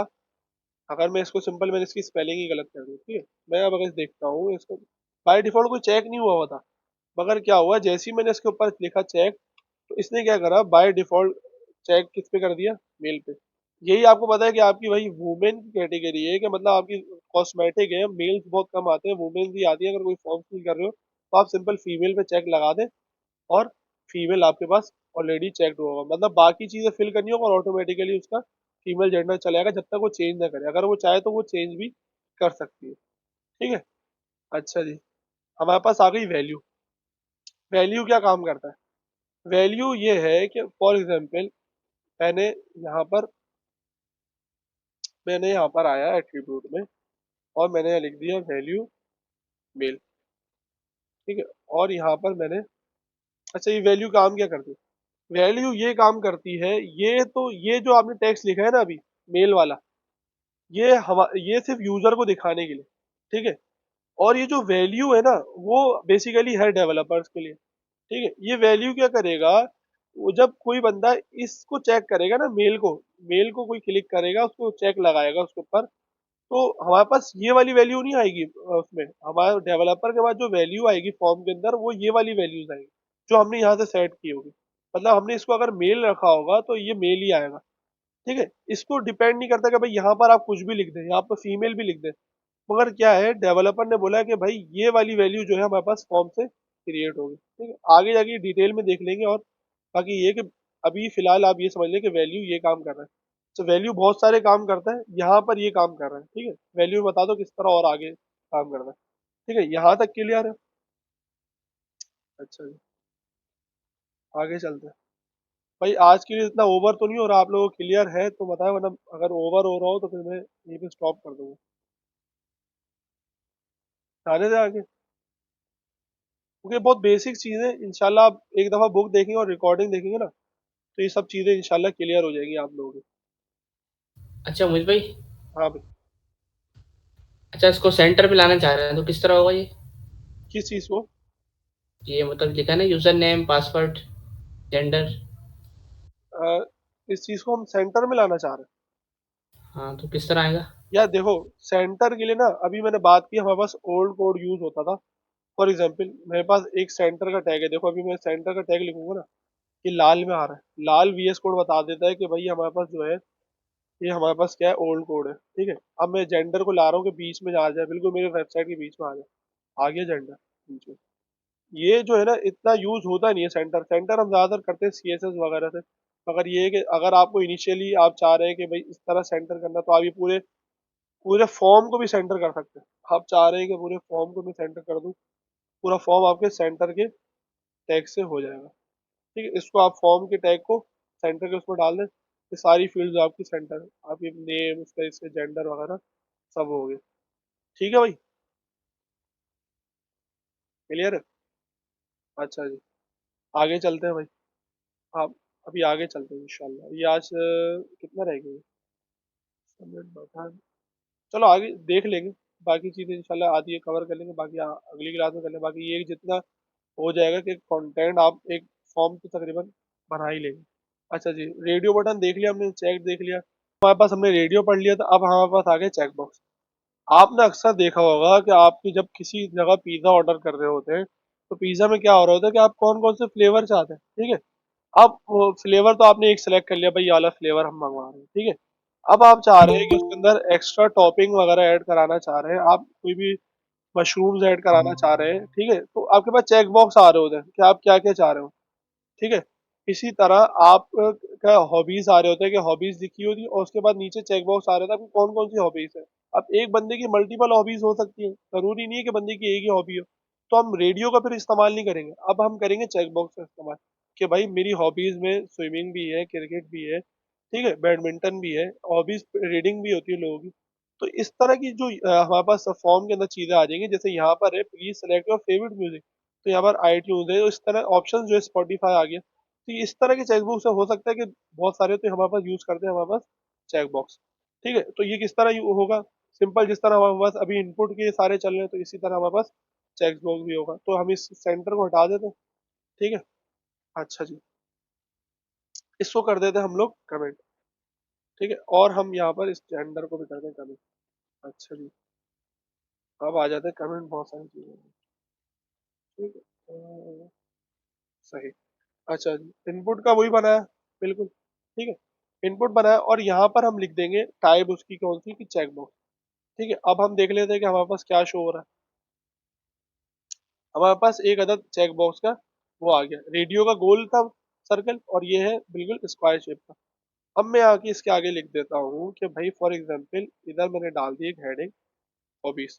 अगर मैं इसको सिंपल, मैंने इसकी स्पेलिंग ही गलत कर दी, ठीक है, मैं अब अगर देखता हूँ इसको, बाय डिफॉल्ट कोई चेक नहीं हुआ हुआ था। मगर क्या हुआ, जैसे ही मैंने इसके ऊपर लिखा चेक, तो इसने क्या करा, बाय डिफॉल्ट चेक किस पे कर दिया, मेल पे। यही आपको पता है कि आपकी भाई वुमेन की कैटेगरी है, कि मतलब आपकी कॉस्मेटिक है, मेल्स बहुत कम आते हैं, वुमेन ही आती है। अगर कोई फॉर्म फिल कर रहे हो तो आप सिंपल फीमेल पे चेक लगा दें, और फीमेल आपके पास ऑलरेडी चेकड होगा। मतलब बाकी चीजें फिल करनी होगा और ऑटोमेटिकली उसका फीमेल जेंडर चलेगा, जब तक वो चेंज ना करे। अगर वो चाहे तो वो चेंज भी कर सकती है। ठीक है, अच्छा जी, हमारे पास आ गई वैल्यू। वैल्यू क्या काम करता है, वैल्यू ये है कि फॉर एग्जाम्पल, मैंने यहाँ पर मैंने यहाँ पर आया एट्रीब्यूट में, और मैंने यहाँ लिख दिया वैल्यू मेल। ठीक है, और यहाँ पर मैंने, अच्छा, ये वैल्यू काम क्या करती है, वैल्यू ये काम करती है, ये तो ये जो आपने टेक्स्ट लिखा है ना अभी, मेल वाला, ये सिर्फ यूजर को दिखाने के लिए। ठीक है, और ये जो वैल्यू है ना, वो बेसिकली है डेवलपर्स के लिए। ठीक है, ये वैल्यू क्या करेगा, वो जब कोई बंदा इसको चेक करेगा ना, मेल को कोई क्लिक करेगा, उसको चेक लगाएगा उसके ऊपर, तो हमारे पास ये वाली वैल्यू नहीं आएगी। उसमें हमारे डेवलपर के पास जो वैल्यू आएगी फॉर्म के अंदर, वो ये वाली वैल्यूज आएगी जो हमने यहाँ से सेट की होगी। मतलब हमने इसको अगर मेल रखा होगा तो ये मेल ही आएगा। ठीक है, इसको डिपेंड नहीं करता कि भाई यहाँ पर आप कुछ भी लिख दें, यहाँ पर फीमेल भी लिख दें। मगर क्या है, डेवलपर ने बोला है कि भाई ये वाली वैल्यू जो है हमारे पास फॉर्म से क्रिएट होगी। ठीक है, आगे जाके डिटेल में देख लेंगे। और बाकी ये कि अभी फिलहाल आप ये समझ लें कि वैल्यू ये काम कर रहा है। तो वैल्यू बहुत सारे काम करता है, यहाँ पर ये काम कर रहा है। ठीक है, वैल्यू बता दो किस तरह और आगे काम करना है। ठीक है, यहाँ तक क्लियर है। अच्छा जी, आगे चलते हैं। भाई आज के लिए इतना ओवर तो नहीं हो रहा, आप लोगों को क्लियर है तो बताएं, वरना अगर ओवर हो रहा हो तो फिर मैं यहीं पे स्टॉप कर दूंगा। जाने दें आगे, क्योंकि बहुत बेसिक चीज़ें, इंशाल्लाह आप एक दफ़ा बुक देखेंगे और रिकॉर्डिंग देखेंगे ना, तो ये सब चीज़ें इंशाल्लाह क्लियर हो जाएंगी आप लोगों की। अच्छा मुझ भाई, हाँ भाई, अच्छा इसको सेंटर पे लाना चाह रहे हैं तो किस तरह होगा किस चीज़ को। ये मतलब लिखा है ना, यूजर नेम, पासवर्ड, जेंडर। अ, इस चीज़ को हम सेंटर में लाना चाह रहे हैं। हाँ, तो किस तरह आएगा? या देखो, सेंटर के लिए ना, अभी मैंने बात की, हमारे पास ओल्ड कोड यूज होता था। फॉर एग्जाम्पल, मेरे पास एक सेंटर का टैग है, देखो अभी मैं सेंटर का टैग लिखूंगा ना, ये लाल में आ रहा है, लाल वीएस कोड बता देता है कि भाई हमारे पास जो है, ये हमारे पास क्या है, ओल्ड कोड है। ठीक है, अब मैं जेंडर को ला रहा हूँ कि बीच में आ जाए, बिल्कुल मेरे वेबसाइट के बीच में आ जाए। आ गया जेंडर बीच में। ये जो है ना इतना यूज होता नहीं है सेंटर। सेंटर हम ज्यादातर करते हैं सीएसएस वगैरह से। मगर ये है कि अगर आपको इनिशियली आप चाह रहे हैं कि भाई इस तरह सेंटर करना, तो आप ये पूरे पूरे फॉर्म को भी सेंटर कर सकते हैं। आप चाह रहे हैं कि पूरे फॉर्म को मैं सेंटर कर दूं, पूरा फॉर्म आपके सेंटर के टैग से हो जाएगा। ठीक है, इसको आप फॉर्म के टैग को सेंटर के उसमें डाल दें, ये सारी फील्ड आपकी सेंटर है, आप ये नेम उसका इसके जेंडर वगैरह सब हो गए। ठीक है भाई, क्लियर है। अच्छा जी, आगे चलते हैं भाई। आप अभी आगे चलते हैं इंशाल्लाह। ये आज कितना रह गया, सबमिट बटन। चलो आगे देख लेंगे, बाकी चीजें इंशाल्लाह आधी कवर कर लेंगे, बाकी अगली क्लास में कर लेंगे। बाकी ये जितना हो जाएगा कि कंटेंट आप एक फॉर्म तो तकरीबन बना ही लेंगे। अच्छा जी, रेडियो बटन देख लिया हमने, चेक देख लिया हमारे पास, हमने रेडियो पढ़ लिया, तो अब हमारे पास आ गए चेक बॉक्स। आपने अक्सर देखा होगा कि आपकी जब किसी जगह पिज्जा ऑर्डर कर रहे होते हैं, तो पिज्जा में क्या हो रहा होता है कि आप कौन कौन से फ्लेवर चाहते हैं। ठीक है, अब फ्लेवर तो आपने एक सेलेक्ट कर लिया भाई, ये वाला फ्लेवर हम मंगवा रहे हैं। ठीक है, अब आप चाह रहे हैं कि उसके अंदर एक्स्ट्रा टॉपिंग वगैरह ऐड कराना चाह रहे हैं, आप कोई भी मशरूम्स ऐड कराना चाह रहे हैं। ठीक है, तो आपके पास चेक बॉक्स आ रहे होते हैं कि आप क्या क्या चाह रहे हो। ठीक है, इसी तरह आप का हॉबीज आ रहे होते हैं कि हॉबीज लिखी होती है, और उसके बाद नीचे चेक बॉक्स आ रहा था आपकी कौन कौन सी हॉबीज है। अब एक बंदे की मल्टीपल हॉबीज हो सकती है, जरूरी नहीं है कि बंदे की एक ही हॉबी हो। तो हम रेडियो का फिर इस्तेमाल नहीं करेंगे, अब हम करेंगे चेक बॉक्स का इस्तेमाल, कि भाई मेरी हॉबीज में स्विमिंग भी है, क्रिकेट भी है, ठीक है, बैडमिंटन भी है, हॉबीज रीडिंग भी होती है लोगों की। तो इस तरह की जो हमारे पास फॉर्म के अंदर चीजें आ जाएंगी, जैसे यहाँ पर है please select your favourite music, तो यहाँ पर iTunes है, तो इस तरह ऑप्शन जो है स्पॉटिफाई आ गया। तो इस तरह के चेक बॉक्स हो सकता है कि बहुत सारे तो हमारे पास यूज करते हैं हमारे पास चेक बॉक्स। ठीक है, तो ये किस तरह होगा, सिंपल, जिस तरह हमारे पास अभी इनपुट के सारे चल रहे हैं, तो इसी तरह हमारे पास चेक बॉक्स भी होगा। तो हम इस सेंटर को हटा देते हैं। ठीक है, अच्छा जी, इसको कर देते हैं हम लोग कमेंट। ठीक है, और हम यहाँ पर इस जेंडर को भी कर दें कमेंट। अच्छा जी, अब आ जाते हैं कमेंट बहुत सारी चीजें। ठीक है, सही। अच्छा जी, इनपुट का वही बनाया, बिल्कुल ठीक है, इनपुट बनाया, और यहाँ पर हम लिख देंगे टाइप उसकी कौन सी की चेक बॉक्स। ठीक है, अब हम देख लेते हैं कि हमारे पास क्या शो हो रहा है। हमारे पास एक अदद चेक बॉक्स का वो आ गया, रेडियो का गोल था सर्कल, और ये है बिल्कुल स्क्वायर शेप का। अब मैं आके इसके आगे लिख देता हूँ कि भाई फॉर एग्जाम्पल इधर मैंने डाल दी एक हेडिंग हॉबीज।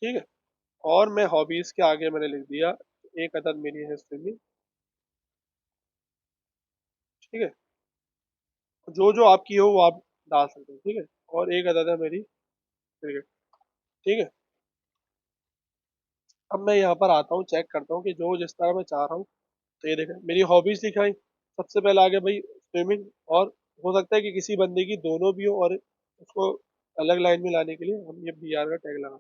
ठीक है, और मैं हॉबीज के आगे मैंने लिख दिया एक अदद मेरी है स्विमिंग। ठीक है, जो जो आपकी हो वो आप डाल सकते हैं। ठीक है, और एक अदद है मेरी क्रिकेट। ठीक है, अब मैं यहाँ पर आता हूँ, चेक करता हूँ कि जो जिस तरह मैं चाह रहा हूँ। तो ये देखें मेरी हॉबीज दिखाई, सबसे पहले आगे भाई स्विमिंग, और हो सकता है कि किसी बंदे की दोनों भी हो, और उसको अलग लाइन में लाने के लिए हम ये BR का टैग लगा।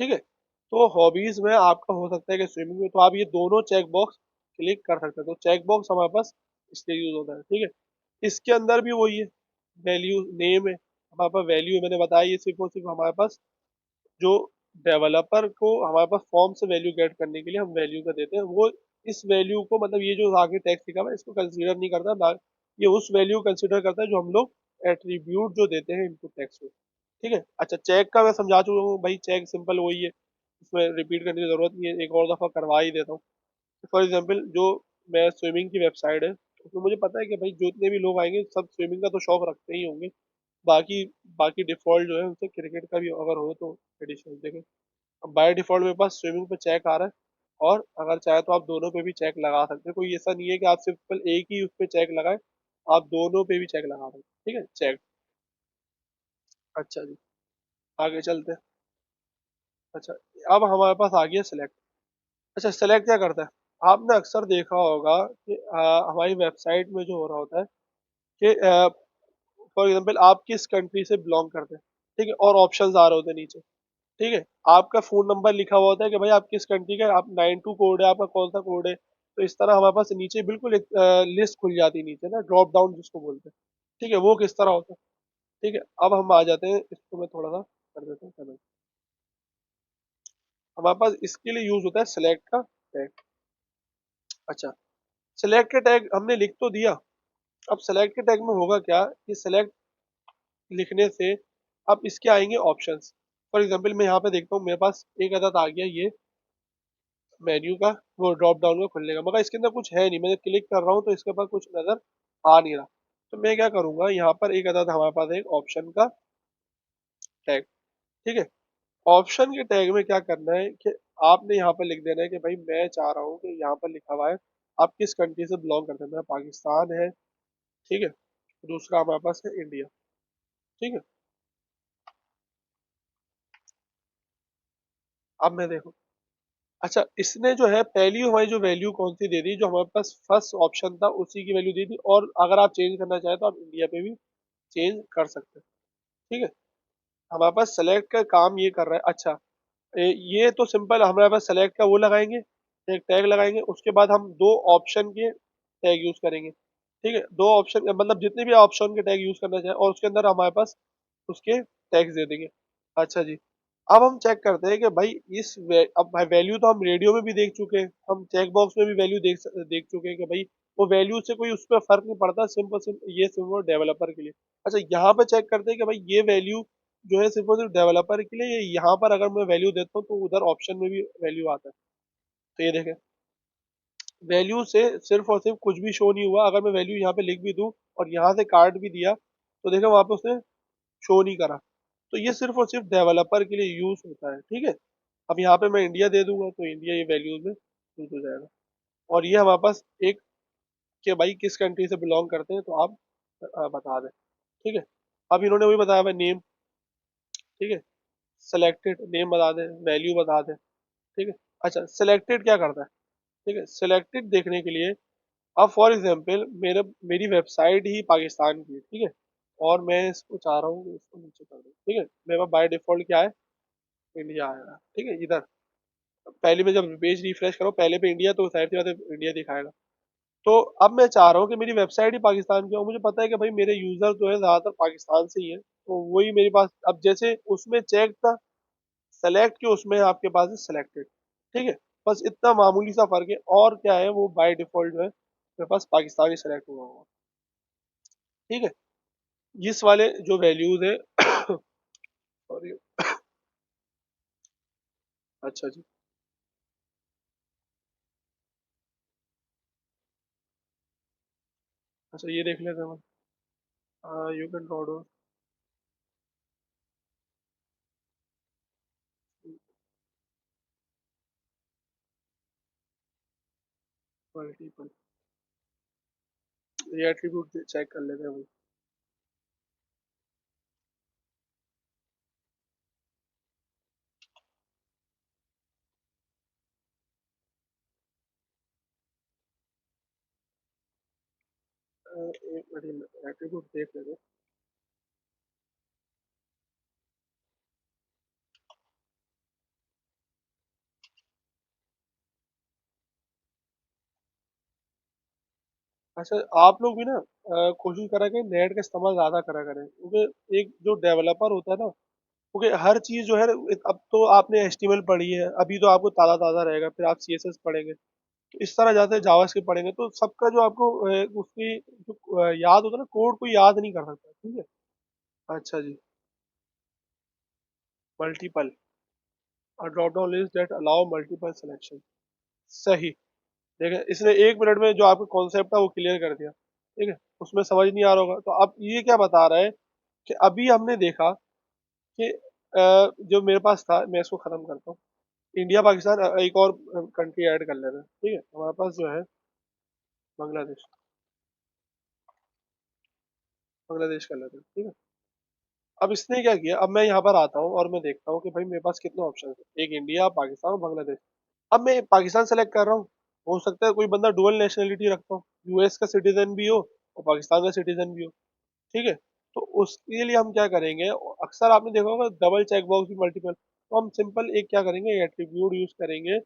ठीक है, तो हॉबीज में आपका हो सकता है कि स्विमिंग में, तो आप ये दोनों चेक बॉक्स क्लिक कर सकते हैं। तो चेक बॉक्स हमारे पास इसलिए यूज होता है। ठीक है, इसके अंदर भी वही है, वैल्यू नेम है हमारे पास, वैल्यू मैंने बताया, ये सिर्फ और सिर्फ हमारे पास जो डेवलपर को हमारे पास फॉर्म से वैल्यू गेट करने के लिए हम वैल्यू का देते हैं, वो इस वैल्यू को, मतलब ये जो आगे टेक्स्ट लिखा हुआ है इसको कंसीडर नहीं करता ना, ये उस वैल्यू कंसीडर करता है जो हम लोग एट्रीब्यूट जो देते हैं इनपुट टेक्स्ट में। ठीक है, अच्छा चेक का मैं समझा चुका हूँ भाई, चेक सिंपल वही है, इसमें रिपीट करने की जरूरत नहीं है, एक और दफा करवा ही देता हूँ। फॉर एग्जाम्पल जो मैं स्विमिंग की वेबसाइट है, उसमें मुझे पता है कि भाई जितने भी लोग आएंगे सब स्विमिंग का तो शौक रखते ही होंगे। बाकी बाकी डिफॉल्ट जो है उनसे क्रिकेट का भी अगर हो तो एडिशनल देखें। अब बाय डिफॉल्ट मेरे पास स्विमिंग पे चेक आ रहा है, और अगर चाहे तो आप दोनों पे भी चेक लगा सकते हैं, कोई ऐसा नहीं है कि आप सिर्फ एक ही उस पे चेक लगाए, आप दोनों पे भी चेक लगा सकते हैं। ठीक है, चेक। अच्छा जी, आगे चलते हैं। अच्छा, अब हमारे पास आ गया सेलेक्ट। अच्छा, सेलेक्ट क्या करता है, आपने अक्सर देखा होगा कि हमारी वेबसाइट में जो हो रहा होता है कि फॉर एग्जाम्पल आप किस कंट्री से बिलोंग करते हैं। ठीक है, और ऑप्शंस आ रहे होते हैं नीचे। ठीक है, आपका फोन नंबर लिखा हुआ होता है कि भाई आप किस कंट्री का, आप 92 कोड है आपका, कौन सा कोड है। तो इस तरह हमारे पास नीचे बिल्कुल एक लिस्ट खुल जाती है नीचे ना, ड्रॉप डाउन जिसको बोलते हैं। ठीक है, वो किस तरह होता है। ठीक है, अब हम आ जाते हैं, इसको मैं थोड़ा सा कर देता हूँ comment। हमारे पास इसके लिए यूज होता है सेलेक्ट का टैग। अच्छा, सेलेक्ट के टैग हमने लिख तो दिया, अब सेलेक्ट के टैग में होगा क्या कि सेलेक्ट लिखने से अब इसके आएंगे ऑप्शंस। फॉर एग्जाम्पल मैं यहाँ पे देखता हूँ, मेरे पास एक अदद आ गया ये मेन्यू का वो ड्रॉप डाउन का खुलने का, मगर इसके अंदर कुछ है नहीं, मैं क्लिक कर रहा हूँ तो इसके पास कुछ नजर आ नहीं रहा। तो मैं क्या करूंगा, यहाँ पर एक अदद हमारे पास है, एक ऑप्शन का टैग। ठीक है, ऑप्शन के टैग में क्या करना है कि आपने यहाँ पर लिख देना है कि भाई मैं चाह रहा हूँ कि यहाँ पर लिखा हुआ है आप किस कंट्री से बिलोंग करते हैं, मेरा पाकिस्तान है। ठीक है, दूसरा हमारे पास है इंडिया। ठीक है, अब मैं देखो, अच्छा इसने जो है पहली हमारी जो वैल्यू कौन सी दे दी, जो हमारे पास फर्स्ट ऑप्शन था उसी की वैल्यू दे दी, और अगर आप चेंज करना चाहें तो आप इंडिया पे भी चेंज कर सकते हैं। ठीक है, हमारे पास सेलेक्ट का काम ये कर रहा है। अच्छा, ये तो सिंपल, हमारे पास सेलेक्ट का वो लगाएंगे, एक टैग लगाएंगे, उसके बाद हम दो ऑप्शन के टैग यूज करेंगे। ठीक है, दो ऑप्शन मतलब जितने भी ऑप्शन के टैग यूज करना चाहें, और उसके अंदर हमारे पास उसके टैग्स दे देंगे। अच्छा जी, अब हम चेक करते हैं कि भाई अब भाई वैल्यू तो हम रेडियो में भी देख चुके हैं, हम चेक बॉक्स में भी वैल्यू देख चुके हैं कि भाई वो वैल्यू से कोई उस पर फर्क नहीं पड़ता, सिंपल सिंपल ये सिर्फ डेवलपर के लिए। अच्छा, यहाँ पे चेक करते हैं कि भाई ये वैल्यू जो है सिर्फ और सिर्फ डेवलपर के लिए, ये यहाँ पर अगर मैं वैल्यू देता हूँ तो उधर ऑप्शन में भी वैल्यू आता है। तो ये देखें, वैल्यू से सिर्फ और सिर्फ कुछ भी शो नहीं हुआ, अगर मैं वैल्यू यहाँ पे लिख भी दूँ और यहाँ से काट भी दिया तो देखें वहां पे उसने शो नहीं करा। तो ये सिर्फ और सिर्फ डेवलपर के लिए यूज होता है। ठीक है, अब यहाँ पे मैं इंडिया दे दूंगा तो इंडिया ये वैल्यूज में यूज हो जाएगा, और ये हमारे पास एक कि भाई किस कंट्री से बिलोंग करते हैं तो आप बता दें। ठीक है, अब इन्होंने वही बताया हुआ नेम। ठीक है, सेलेक्टेड नेम बता दें, वैल्यू बता दें। ठीक है, अच्छा सेलेक्टेड क्या करता है, ठीक है, सेलेक्टेड देखने के लिए अब फॉर एग्जांपल मेरी वेबसाइट ही पाकिस्तान की है। ठीक है, और मैं इसको चाह रहा हूँ कि इसको नीचे कर दूँ। ठीक है, मेरे पास बाय डिफॉल्ट क्या है, इंडिया आएगा। ठीक है, इधर पहले में जब पेज रिफ्रेश करो पहले पे इंडिया, तो साइड से बात है इंडिया दिखाएगा। तो अब मैं चाह रहा हूँ कि मेरी वेबसाइट ही पाकिस्तान की है, और मुझे पता है कि भाई मेरे यूजर जो है ज्यादातर पाकिस्तान से ही है, तो वही मेरे पास अब जैसे उसमें चेक था सेलेक्ट के, उसमें आपके पास है सेलेक्टेड। ठीक है, बस इतना मामूली सा फर्क है, और क्या है वो बाय डिफॉल्ट जो है मेरे पास पाकिस्तानी सेलेक्ट हुआ होगा। ठीक है, इस वाले जो वैल्यूज है सॉरी, अच्छा जी, अच्छा ये देख लेते हैं। यू कैन डाउनलोड मल्टीपल, ये एट्रीब्यूट चेक कर लेते हैं भाई। एक मिनट एट्रीब्यूट देख लेते हैं। अच्छा, आप लोग भी ना कोशिश करा करें नेट का इस्तेमाल ज्यादा करा करें, क्योंकि एक जो डेवलपर होता है ना, क्योंकि हर चीज जो है, अब तो आपने एचटीएमएल पढ़ी है, अभी तो आपको ताज़ा ताज़ा रहेगा, फिर आप सीएसएस पढ़ेंगे, तो इस तरह जाते जावास्क्रिप्ट पढ़ेंगे तो सबका जो आपको उसकी जो याद होता है ना, कोड को याद नहीं कर सकता। ठीक है, अच्छा जी, multiple, drop down list that allow multiple selection, सही। देखिए इसने 1 मिनट में जो आपका कॉन्सेप्ट था वो क्लियर कर दिया। ठीक है, उसमें समझ नहीं आ रहा होगा, तो अब ये क्या बता रहा है कि अभी हमने देखा कि जो मेरे पास था, मैं इसको खत्म करता हूँ, इंडिया पाकिस्तान, एक और कंट्री ऐड कर लेते हैं। ठीक है, हमारे पास जो है बांग्लादेश, बांग्लादेश कर लेते हैं। ठीक है, अब इसने क्या किया, अब मैं यहाँ पर आता हूँ और मैं देखता हूँ कि भाई मेरे पास कितने ऑप्शन है, एक इंडिया, पाकिस्तान और बांग्लादेश। अब मैं पाकिस्तान सेलेक्ट कर रहा हूँ, हो सकता है कोई बंदा डुअल नेशनलिटी रखता हो, यूएस का सिटीजन भी हो और पाकिस्तान का सिटीजन भी हो। ठीक है, तो उसके लिए हम क्या करेंगे, अक्सर आपने देखा होगा डबल चेक बॉक्स भी मल्टीपल, तो हम सिंपल एक क्या करेंगे, एट्रीब्यूट यूज करेंगे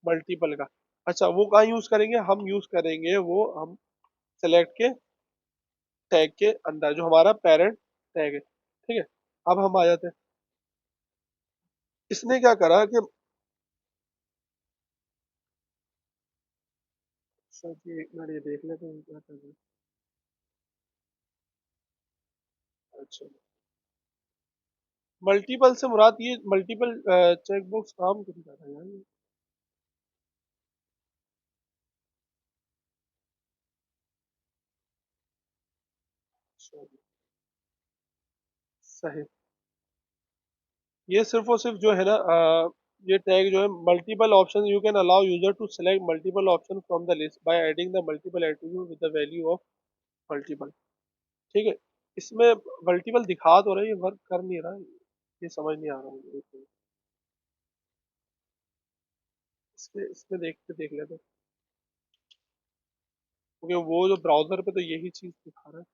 मल्टीपल का। अच्छा, वो कहाँ यूज करेंगे, हम यूज करेंगे वो हम सेलेक्ट के टैग के अंदर, जो हमारा पेरेंट टैग है। ठीक है, अब हम आ जाते हैं, इसने क्या करा कि सर जी एक मिनट ये देख लेते हैं क्या कर रहे हैं। अच्छा, मल्टीपल से मुराद ये मल्टीपल चेक बॉक्स काम क्यों कर रहा है यार ये? अच्छा, सही। ये सिर्फ और सिर्फ जो है ना ये टैग जो है multiple option, you can allow user to select multiple option from the list by adding the multiple attribute with the value of multiple. ठीक है। इसमें मल्टीपल दिखा तो रहा है, ये वर्क कर नहीं रहा है, ये समझ नहीं आ रहा मुझे। इसमें इसमें देख लेते हैं, क्योंकि वो जो ब्राउजर पे तो यही चीज दिखा रहा है।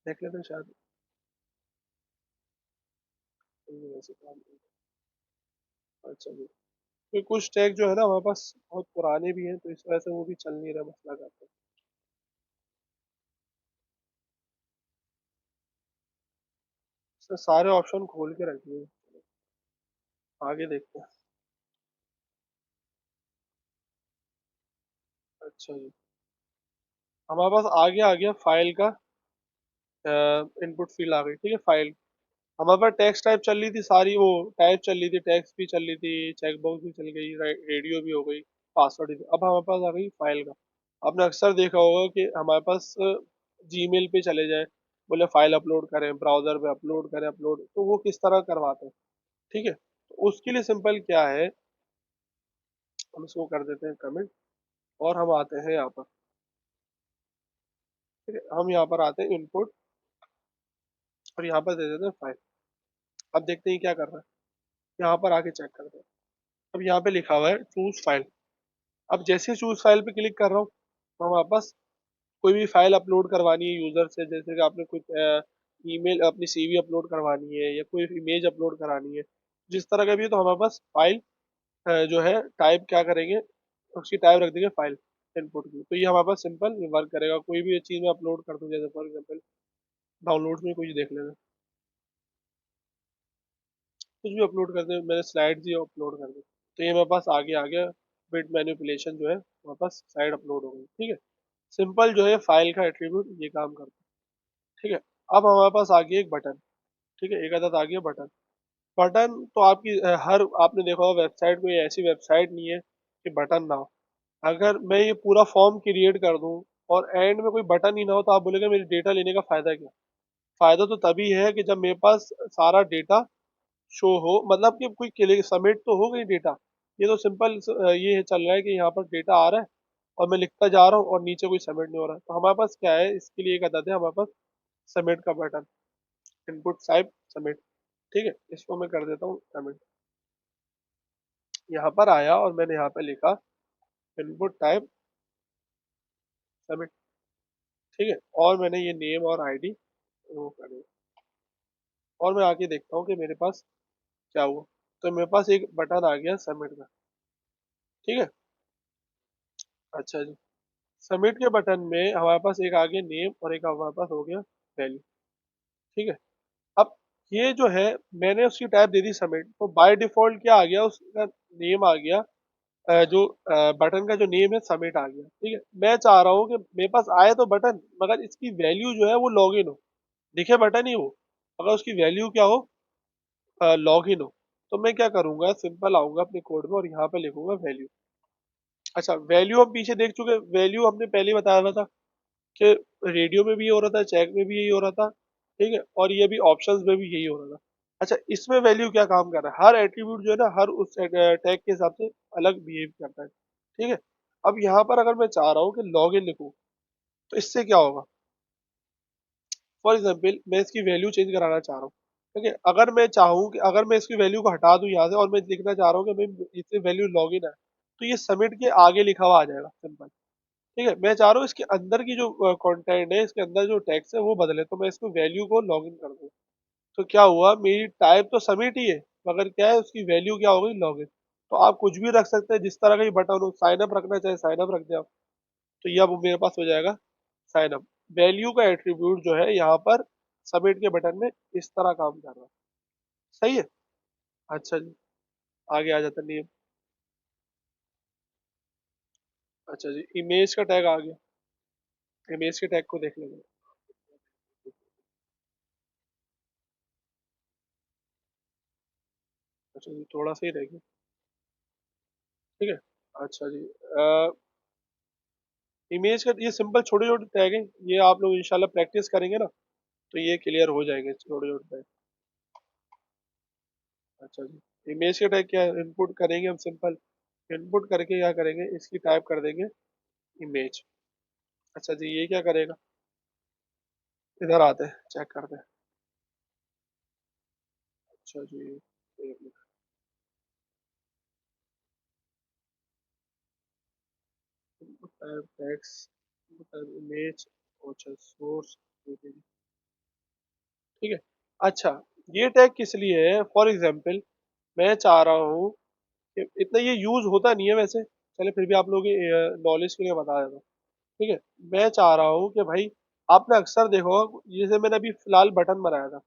देख लेते हैं शायद ये वैसे काम नहीं। अच्छा जी। तो कुछ टैग जो है ना हमारे पास बहुत पुराने भी हैं, तो इस वजह से वो भी चल नहीं रहा, मसला करते हैं। इसमें सारे ऑप्शन खोल के रख दिए, आगे देखते हैं। अच्छा जी। हमारे पास आगे आ गया फाइल का इनपुट फील्ड आ गई, ठीक है। फाइल हमारे पास टेक्स्ट टाइप चल रही थी सारी, वो टाइप चल रही थी, टेक्स्ट भी चल रही थी, चेक बॉक्स भी चल गई, रेडियो भी हो गई, पासवर्ड भी। अब हमारे पास आ गई फाइल का। आपने अक्सर देखा होगा कि हमारे पास जीमेल पे चले जाए, बोले फाइल अपलोड करें, ब्राउजर पे अपलोड करें, अपलोड तो वो किस तरह करवाते हैं। ठीक है, तो उसके लिए सिंपल क्या है, हम इसको कर देते हैं कमेंट, और हम आते हैं यहाँ पर। ठीक है, हम यहाँ पर आते हैं इनपुट, और यहाँ पर दे देते हैं फाइल। अब देखते हैं क्या कर रहा है, यहाँ पर आके चेक करते हैं। अब यहाँ पे लिखा हुआ है चूज फाइल। अब जैसे चूज फाइल पे क्लिक कर रहा हूँ, तो हम वापस कोई भी फाइल अपलोड करवानी है यूजर से, जैसे कि आपने कोई ईमेल, अपनी सीवी अपलोड करवानी है, या कोई इमेज अपलोड करानी है, जिस तरह का भी है, तो हमारे पास फाइल जो है टाइप क्या करेंगे, उसकी टाइप रख देंगे फाइल इनपुट की। तो ये हमारे पास सिंपल ये वर्क करेगा। कोई भी चीज़ में अपलोड कर दूँ, जैसे फॉर एग्जाम्पल डाउनलोड्स में कुछ देख लेना, कुछ भी अपलोड कर दे, मैंने स्लाइड्स ही अपलोड कर दी, तो ये मेरे पास आगे आ गया। बिट मैनिपुलेशन जो है हमारे पास स्लाइड अपलोड हो गई। ठीक है, सिंपल जो है फाइल का एट्रीब्यूट ये काम करता है। ठीक है, अब हमारे पास आ गया एक बटन। ठीक है, एक आदत आ गया बटन। बटन तो आपकी हर आपने देखा होगा वेबसाइट, कोई ऐसी वेबसाइट नहीं है कि बटन ना हो। अगर मैं ये पूरा फॉर्म क्रिएट कर दूं और एंड में कोई बटन ही ना हो, तो आप बोलेगा मेरे डेटा लेने का फायदा क्या। फायदा तो तभी है कि जब मेरे पास सारा डेटा शो हो, मतलब कि कोई सबमिट तो हो गई डेटा। ये तो सिंपल ये चल रहा है कि यहाँ पर डेटा आ रहा है और मैं लिखता जा रहा हूँ और नीचे कोई सबमिट नहीं हो रहा है। तो हमारे पास क्या है, इसके लिए एक आदत है हमारे पास, सबमिट का बटन, इनपुट टाइप सबमिट। ठीक है, इसको मैं कर देता हूँ सबमिट। यहाँ पर आया और मैंने यहाँ पे लिखा इनपुट टाइप सबमिट। ठीक है, और मैंने ये नेम और आईडी वो कर दिया, और मैं आके देखता हूँ कि मेरे पास क्या हुआ। तो मेरे पास एक बटन आ गया सबमिट का। ठीक है। अच्छा जी। सबमिट के बटन में हमारे पास एक आ गया नेम, और एक हमारे पास हो गया वैल्यू। ठीक है। अब ये जो है, मैंने उसकी टाइप दे दी सबमिट, तो बाय डिफॉल्ट क्या आ गया, उसका नेम आ गया, जो बटन का जो नेम है सबमिट आ गया। ठीक है, मैं चाह रहा हूँ कि मेरे पास आए तो बटन, मगर इसकी वैल्यू जो है वो लॉग इन हो, दिखे बटन ही वो, अगर उसकी वैल्यू क्या हो, लॉग इन हो। तो मैं क्या करूंगा, सिंपल आऊंगा अपने कोड में और यहाँ पे लिखूंगा वैल्यू। अच्छा, वैल्यू हम पीछे देख चुके, वैल्यू हमने पहले ही बताया हुआ था कि रेडियो में भी ये हो रहा था, चेक में भी यही हो रहा था। ठीक है, और ये भी ऑप्शंस में भी यही हो रहा था। अच्छा, इसमें वैल्यू क्या काम कर रहा है, हर एट्रीब्यूट जो है ना, हर उस टैग के हिसाब से अलग बिहेव करता है। ठीक है। अब यहाँ पर अगर मैं चाह रहा हूँ कि लॉग इन लिखूँ, तो इससे क्या होगा, फॉर एग्जाम्पल मैं इसकी वैल्यू चेंज कराना चाह रहा हूँ। ठीक है, अगर मैं चाहूँ कि अगर मैं इसकी वैल्यू को हटा दूँ यहाँ से, और मैं लिखना चाह रहा हूँ कि मैं इससे वैल्यू लॉग इन है, तो ये सबमिट के आगे लिखा हुआ आ जाएगा सिंपल। ठीक है, मैं चाह रहा हूँ इसके अंदर की जो कंटेंट है, इसके अंदर जो टेक्स्ट है वो बदले, तो मैं इसको वैल्यू को लॉग इन कर दूँ। तो क्या हुआ, मेरी टाइप तो सबमिट ही है, मगर क्या है, उसकी वैल्यू क्या हो गई, लॉग इन। तो आप कुछ भी रख सकते हैं, जिस तरह का ही बटन हो, साइन अप रखना चाहे साइन अप रख दे आप। तो ये अब मेरे पास हो जाएगा साइन अप। वैल्यू का एट्रीब्यूट जो है यहाँ पर सबमिट के बटन में इस तरह काम कर रहा है। सही है। अच्छा जी, आगे आ जाता नेम। अच्छा जी, इमेज का टैग आ गया, इमेज के टैग को देख लेंगे। अच्छा जी, थोड़ा सा ही रह गया। ठीक है। अच्छा जी, इमेज का ये सिंपल छोटे छोटे टैग हैं, ये आप लोग इंशाल्लाह प्रैक्टिस करेंगे ना, तो ये क्लियर हो जाएंगे छोटे छोटे। अच्छा जी, इमेज के टैग क्या इनपुट करेंगे हम? सिंपल इनपुट करके क्या करेंगे, इसकी टाइप कर देंगे इमेज। अच्छा जी, ये क्या करेगा? इधर आते हैं, चेक करते हैं। अच्छा जी, एक minute. Input type text, input type image. अच्छा, सोर्स। ठीक है। अच्छा, ये टैग किस लिए है? फॉर एग्जाम्पल मैं चाह रहा हूँ कि इतना ये यूज होता नहीं है वैसे, चले फिर भी आप लोगों की नॉलेज के लिए बता देता हूँ। ठीक है। मैं चाह रहा हूँ कि भाई, आपने अक्सर देखा होगा, जैसे मैंने अभी फिलहाल बटन बनाया था,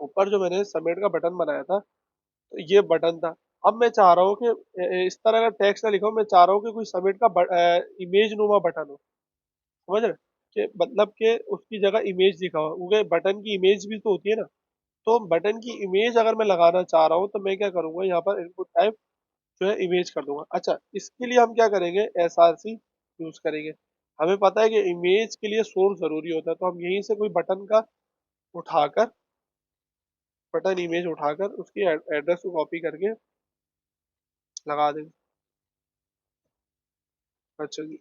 ऊपर जो मैंने सबमिट का बटन बनाया था, तो ये बटन था। अब मैं चाह रहा हूँ कि इस तरह का टेक्स्ट ना लिखो, मैं चाह रहा हूँ कि कोई सबमिट का इमेज नुमा बटन हो। समझ रहे? कि मतलब कि उसकी जगह इमेज लिखा हो, क्योंकि बटन की इमेज भी तो होती है ना। तो बटन की इमेज अगर मैं लगाना चाह रहा हूँ, तो मैं क्या करूंगा, यहाँ पर इनपुट टाइप जो है इमेज कर दूंगा। अच्छा, इसके लिए हम क्या करेंगे, एसआरसी यूज करेंगे। हमें पता है कि इमेज के लिए सोर्स जरूरी होता है, तो हम यहीं से कोई बटन का उठाकर, बटन इमेज उठाकर उसकी एड्रेस को कॉपी करके लगा देंगे। अच्छा जी।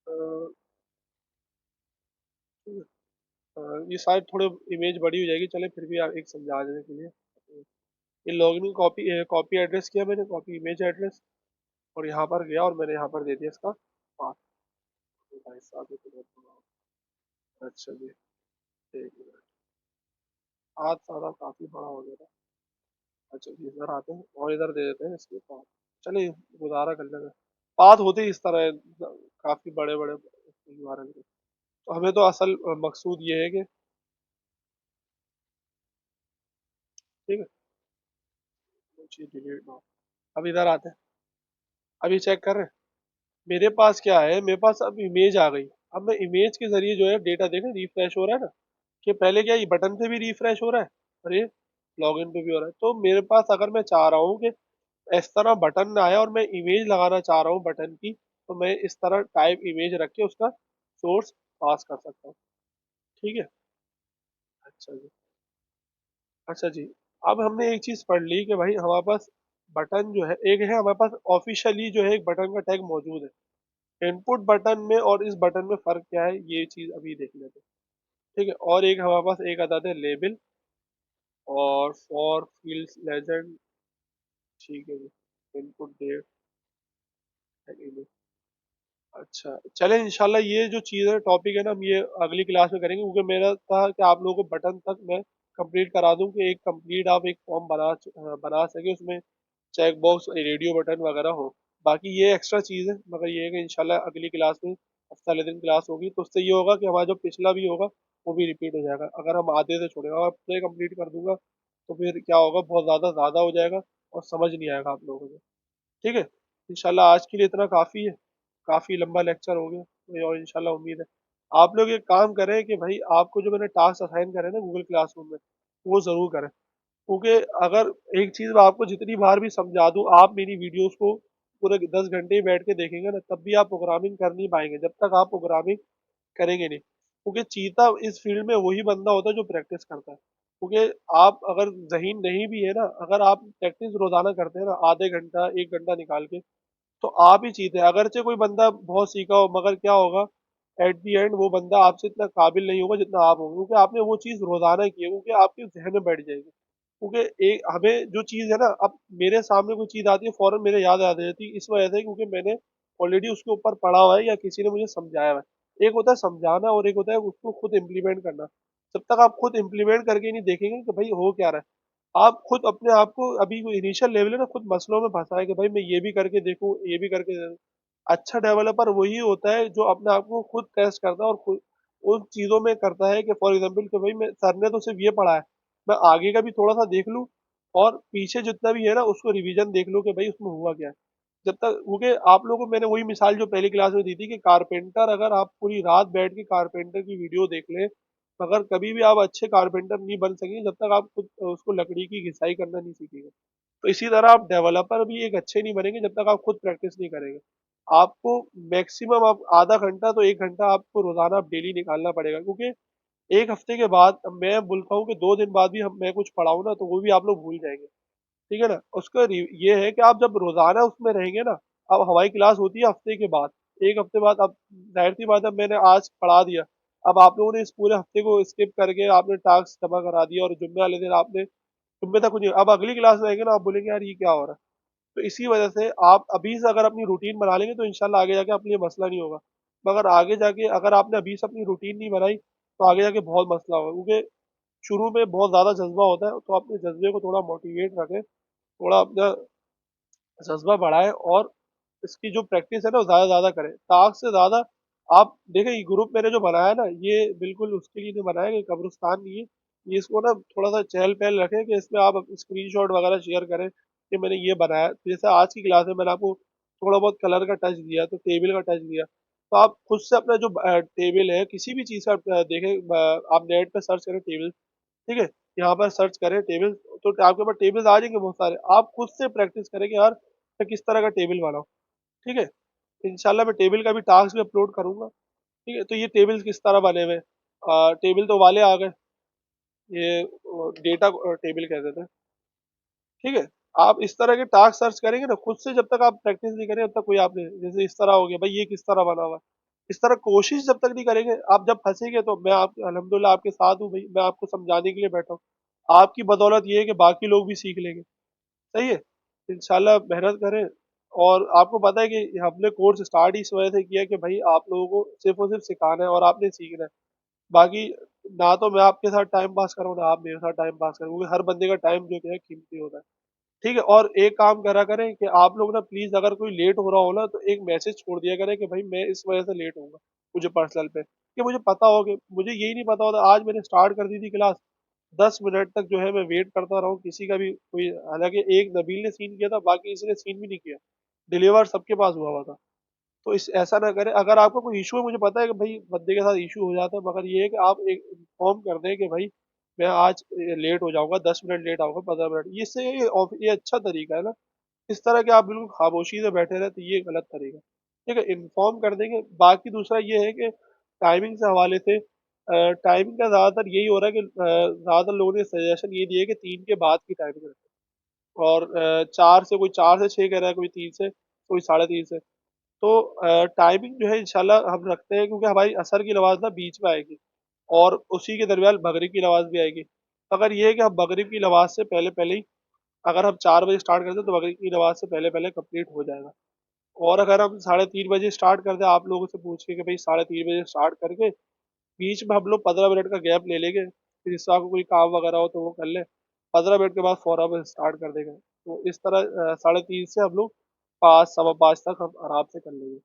अ, ये शायद थोड़े इमेज बड़ी हो जाएगी, चले फिर भी आप एक समझा देने के लिए। ये लॉगिन कॉपी कॉपी एड्रेस किया मैंने, कॉपी इमेज एड्रेस, और यहाँ पर गया और मैंने यहाँ पर दे दिया इसका पाथ। भाई साहब, ये तो बहुत बड़ा। अच्छा जी, एक मिनट। आज सारा काफी बड़ा हो गया था। अच्छा जी, इधर आते हैं और इधर दे देते हैं इसके पाथ। चलिए, गुजारा कर लेंगे। पाथ होते ही इस तरह है, काफी बड़े बड़े यूआरएल के। तो हमें तो असल मकसूद ये है कि, ठीक है, डिलीट ना हो। अब इधर आते हैं, अभी चेक कर रहे हैं। मेरे पास क्या है, मेरे पास अब इमेज आ गई। अब मैं इमेज के जरिए जो है डेटा देखें, रिफ्रेश हो रहा है ना, कि पहले क्या ये बटन पे भी रिफ्रेश हो रहा है और ये लॉगिन पे भी हो रहा है। तो मेरे पास अगर मैं चाह रहा हूँ कि इस तरह बटन आया और मैं इमेज लगाना चाह रहा हूँ बटन की, तो मैं इस तरह टाइप इमेज रख के उसका सोर्स पास कर सकता हूँ। ठीक है। अच्छा जी। अच्छा जी, अब हमने एक चीज पढ़ ली कि भाई हमारे पास बटन जो है, एक है हमारे पास ऑफिशियली जो है एक बटन का टैग मौजूद है। इनपुट बटन में और इस बटन में फर्क क्या है, ये चीज अभी देख लेते हैं। ठीक है। और एक हमारे पास एक आता है लेबल और फॉर फील्ड्स लेजेंड। ठीक है जी। Input date. अच्छा, चलें इंशाल्लाह ये जो चीज़ है, टॉपिक है ना, हम ये अगली क्लास में करेंगे, क्योंकि मेरा था कि आप लोगों को बटन तक मैं कंप्लीट करा दूं, कि एक कंप्लीट आप एक फॉर्म बना सके, उसमें चेक बॉक्स रेडियो बटन वगैरह हो। बाकी ये एक्स्ट्रा चीज़ है, मगर ये है कि इंशाल्लाह अगली क्लास में, हफ्ता वाले दिन क्लास होगी, तो उससे ये होगा कि हमारा जो पिछला भी होगा वो भी रिपीट हो जाएगा। अगर हम आधे से छोड़ेगा और पूरे कंप्लीट कर दूंगा, तो फिर क्या होगा, बहुत ज़्यादा हो जाएगा और समझ नहीं आएगा आप लोगों को। ठीक है। इंशाल्लाह आज के लिए इतना काफ़ी है, काफ़ी लंबा लेक्चर हो गया। मुझे और इंशाल्लाह उम्मीद है आप लोग एक काम करें कि भाई, आपको जो मैंने टास्क असाइन करे ना गूगल क्लासरूम में, वो ज़रूर करें। क्योंकि अगर एक चीज़ मैं आपको जितनी बार भी समझा दूँ, आप मेरी वीडियोस को पूरे 10 घंटे बैठ के देखेंगे ना, तब भी आप प्रोग्रामिंग कर नहीं पाएंगे, जब तक आप प्रोग्रामिंग करेंगे नहीं। क्योंकि चीता इस फील्ड में वही बंदा होता है जो प्रैक्टिस करता है। क्योंकि आप अगर ज़हीन नहीं भी है ना, अगर आप प्रैक्टिस रोजाना करते हैं ना, आधे घंटा 1 घंटा निकाल के, तो आप ही चीते हैं। अगरचे कोई बंदा बहुत सीखा हो, मगर क्या होगा, एट दी एंड वो बंदा आपसे इतना काबिल नहीं होगा जितना आप होंगे, क्योंकि आपने वो चीज़ रोजाना की है, क्योंकि आपके जहन में बैठ जाएगी। क्योंकि एक हमें जो चीज़ है ना, अब मेरे सामने कोई चीज़ आती है, फौरन मेरे याद आ जाती है, इस वजह से क्योंकि मैंने ऑलरेडी उसके ऊपर पढ़ा हुआ है या किसी ने मुझे समझाया हुआ है। एक होता है समझाना और एक होता है उसको खुद इम्प्लीमेंट करना। जब तक आप खुद इम्प्लीमेंट करके नहीं देखेंगे कि भाई हो क्या रहा है, आप खुद अपने आप को, अभी इनिशियल लेवल है ना, खुद मसलों में फंसा है कि भाई मैं ये भी करके देखूं, ये भी करके देखूं। अच्छा डेवलपर वही होता है जो अपने आप को खुद टेस्ट करता है और खुद उन चीजों में करता है, कि फॉर एग्जांपल कि भाई मैं, सर ने तो सिर्फ ये पढ़ा है, मैं आगे का भी थोड़ा सा देख लूं और पीछे जितना भी है ना उसको रिवीजन देख लूं कि भाई उसमें हुआ क्या है। जब तक, क्योंकि आप लोगों को मैंने वही मिसाल जो पहली क्लास में दी थी, कि कारपेंटर, अगर आप पूरी रात बैठ के कारपेंटर की वीडियो देख लें, मगर कभी भी आप अच्छे कारपेंटर नहीं बन सकेंगे जब तक आप खुद उसको लकड़ी की घिसाई करना नहीं सीखेंगे। तो इसी तरह आप डेवलपर भी एक अच्छे नहीं बनेंगे जब तक आप खुद प्रैक्टिस नहीं करेंगे। आपको मैक्सिमम आप आधा घंटा तो 1 घंटा आपको रोजाना आप डेली निकालना पड़ेगा, क्योंकि एक हफ्ते के बाद मैं बोलता हूँ कि 2 दिन बाद भी हम मैं कुछ पढ़ाऊँ ना तो वो भी आप लोग भूल जाएंगे। ठीक है ना। उसका ये है कि आप जब रोजाना उसमें रहेंगे ना, अब हमारी क्लास होती है हफ्ते के बाद, एक हफ्ते बाद, अब जाहिर सी बात है मैंने आज पढ़ा दिया, अब आप लोगों ने इस पूरे हफ्ते को स्किप करके आपने टास्क जमा करा दिया और जुम्मे वाले दिन आपने, जुम्मे तक कुछ नहीं, अब अगली क्लास में आएंगे ना आप बोलेंगे यार ये क्या हो रहा है। तो इसी वजह से आप अभी से अगर अपनी रूटीन बना लेंगे तो इंशाल्लाह आगे जाके अपने लिए मसला नहीं होगा। मगर आगे जाके अगर आपने अभी से अपनी रूटीन नहीं बनाई तो आगे जाके बहुत मसला होगा, क्योंकि शुरू में बहुत ज्यादा जज्बा होता है, तो अपने जज्बे को थोड़ा मोटिवेट रखें, थोड़ा अपना जज्बा बढ़ाएं, और इसकी जो प्रैक्टिस है ना वो ज्यादा ज्यादा करें, टास्क से ज्यादा। आप देखें ये ग्रुप मैंने जो बनाया ना, ये बिल्कुल उसके लिए नहीं बनाया कि कब्रिस्तान नहीं है, ये इसको ना थोड़ा सा चहल पहल रखें कि इसमें आप स्क्रीनशॉट वगैरह शेयर करें कि मैंने ये बनाया। तो जैसे आज की क्लास में मैंने आपको थोड़ा बहुत कलर का टच दिया, तो टेबल का टच दिया, तो आप खुद से अपना जो टेबल है किसी भी चीज़ का देखें, आप नेट पे सर्च करें टेबल, ठीक है, यहाँ पर सर्च करें टेबल, तो आपके पास टेबल्स आ जाएंगे बहुत सारे, आप खुद से प्रैक्टिस करें कि यार मैं किस तरह का टेबल बनाऊं। ठीक है, इंशाल्लाह मैं टेबल का भी टास्क भी अपलोड करूंगा। ठीक है, तो ये टेबल्स किस तरह बने हुए टेबल तो वाले आ गए, ये डेटा टेबल कहते थे। ठीक है, आप इस तरह के टास्क सर्च करेंगे ना खुद से, जब तक आप प्रैक्टिस नहीं करें तब तक कोई आपने, जैसे इस तरह हो गया भाई ये किस तरह बना हुआ है, इस तरह कोशिश जब तक नहीं करेंगे, आप जब फंसेंगे तो मैं आप अल्हम्दुलिल्लाह आपके साथ हूँ भाई, मैं आपको समझाने के लिए बैठा हूँ। आपकी बदौलत ये है कि बाकी लोग भी सीख लेंगे। सही है, इंशाल्लाह मेहनत करें। और आपको पता है कि हमने कोर्स स्टार्ट ही इस वजह से किया कि भाई आप लोगों को सिर्फ और सिर्फ सिखाना है और आपने सीखना है। बाकी ना तो मैं आपके साथ टाइम पास करूँ ना आप मेरे साथ टाइम पास करें, क्योंकि हर बंदे का टाइम जो है कीमती होता है। ठीक है, और एक काम करा करें कि आप लोग ना प्लीज अगर कोई लेट हो रहा हो ना तो एक मैसेज छोड़ दिया करें कि भाई मैं इस वजह से लेट होऊंगा, मुझे पर्सनल पे, कि मुझे पता हो कि मुझे यही नहीं पता होता, आज मैंने स्टार्ट कर दी थी क्लास, 10 मिनट तक जो है मैं वेट करता रहा हूँ किसी का भी कोई, हालांकि एक नबील ने सीन किया था बाकी किसी ने सीन भी नहीं किया, डिलीवर सबके पास हुआ हुआ था। तो इस ऐसा ना करें, अगर आपका कोई इशू है, मुझे पता है कि भाई बंदे के साथ इशू हो जाता है, मगर ये है कि आप एक इन्फॉर्म कर दें कि भाई मैं आज लेट हो जाऊंगा, 10 मिनट लेट आऊंगा, 15 मिनट, ये इससे ये अच्छा तरीका है ना। इस तरह के आप बिल्कुल खामोशी से बैठे रहे तो ये गलत तरीका है। ठीक है, इन्फॉर्म कर देंगे। बाकी दूसरा ये है कि टाइमिंग से हवाले से, टाइमिंग का ज़्यादातर यही हो रहा है कि ज़्यादातर लोगों ने सजेशन ये दिया है कि 3 के बाद की टाइमिंग रखें, और चार से, कोई 4 से 6 कह रहा है, कोई 3 से, कोई 3:30 से। तो टाइमिंग जो है इंशाल्लाह हम रखते हैं, क्योंकि हमारी असर की नमाज ना बीच में आएगी और उसी के दरमियान मगरिब की नमाज भी आएगी। अगर ये है कि हम मगरिब की नमाज से पहले पहले ही, अगर हम 4 बजे स्टार्ट करते हैं तो मगरिब की नमाज से पहले पहले कंप्लीट हो जाएगा। और अगर हम 3:30 बजे स्टार्ट करते हैं, आप लोगों से पूछ के कि भाई 3:30 बजे स्टार्ट करके बीच में हम लोग 15 मिनट का गैप ले लेंगे, फिर इससे आपको कोई काम वगैरह हो तो वो कर ले, 15 मिनट के बाद फौरन हम स्टार्ट कर देंगे, तो इस तरह 3:30 से हम लोग 5, 5:15 तक हम आराम से कर लेंगे।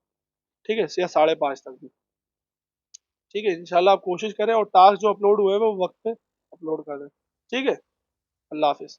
ठीक है, या 5:30 तक भी। ठीक है, इंशाल्लाह आप कोशिश करें और टास्क जो अपलोड हुए हैं वो वक्त पे अपलोड कर दें। ठीक है, अल्लाह हाफिज।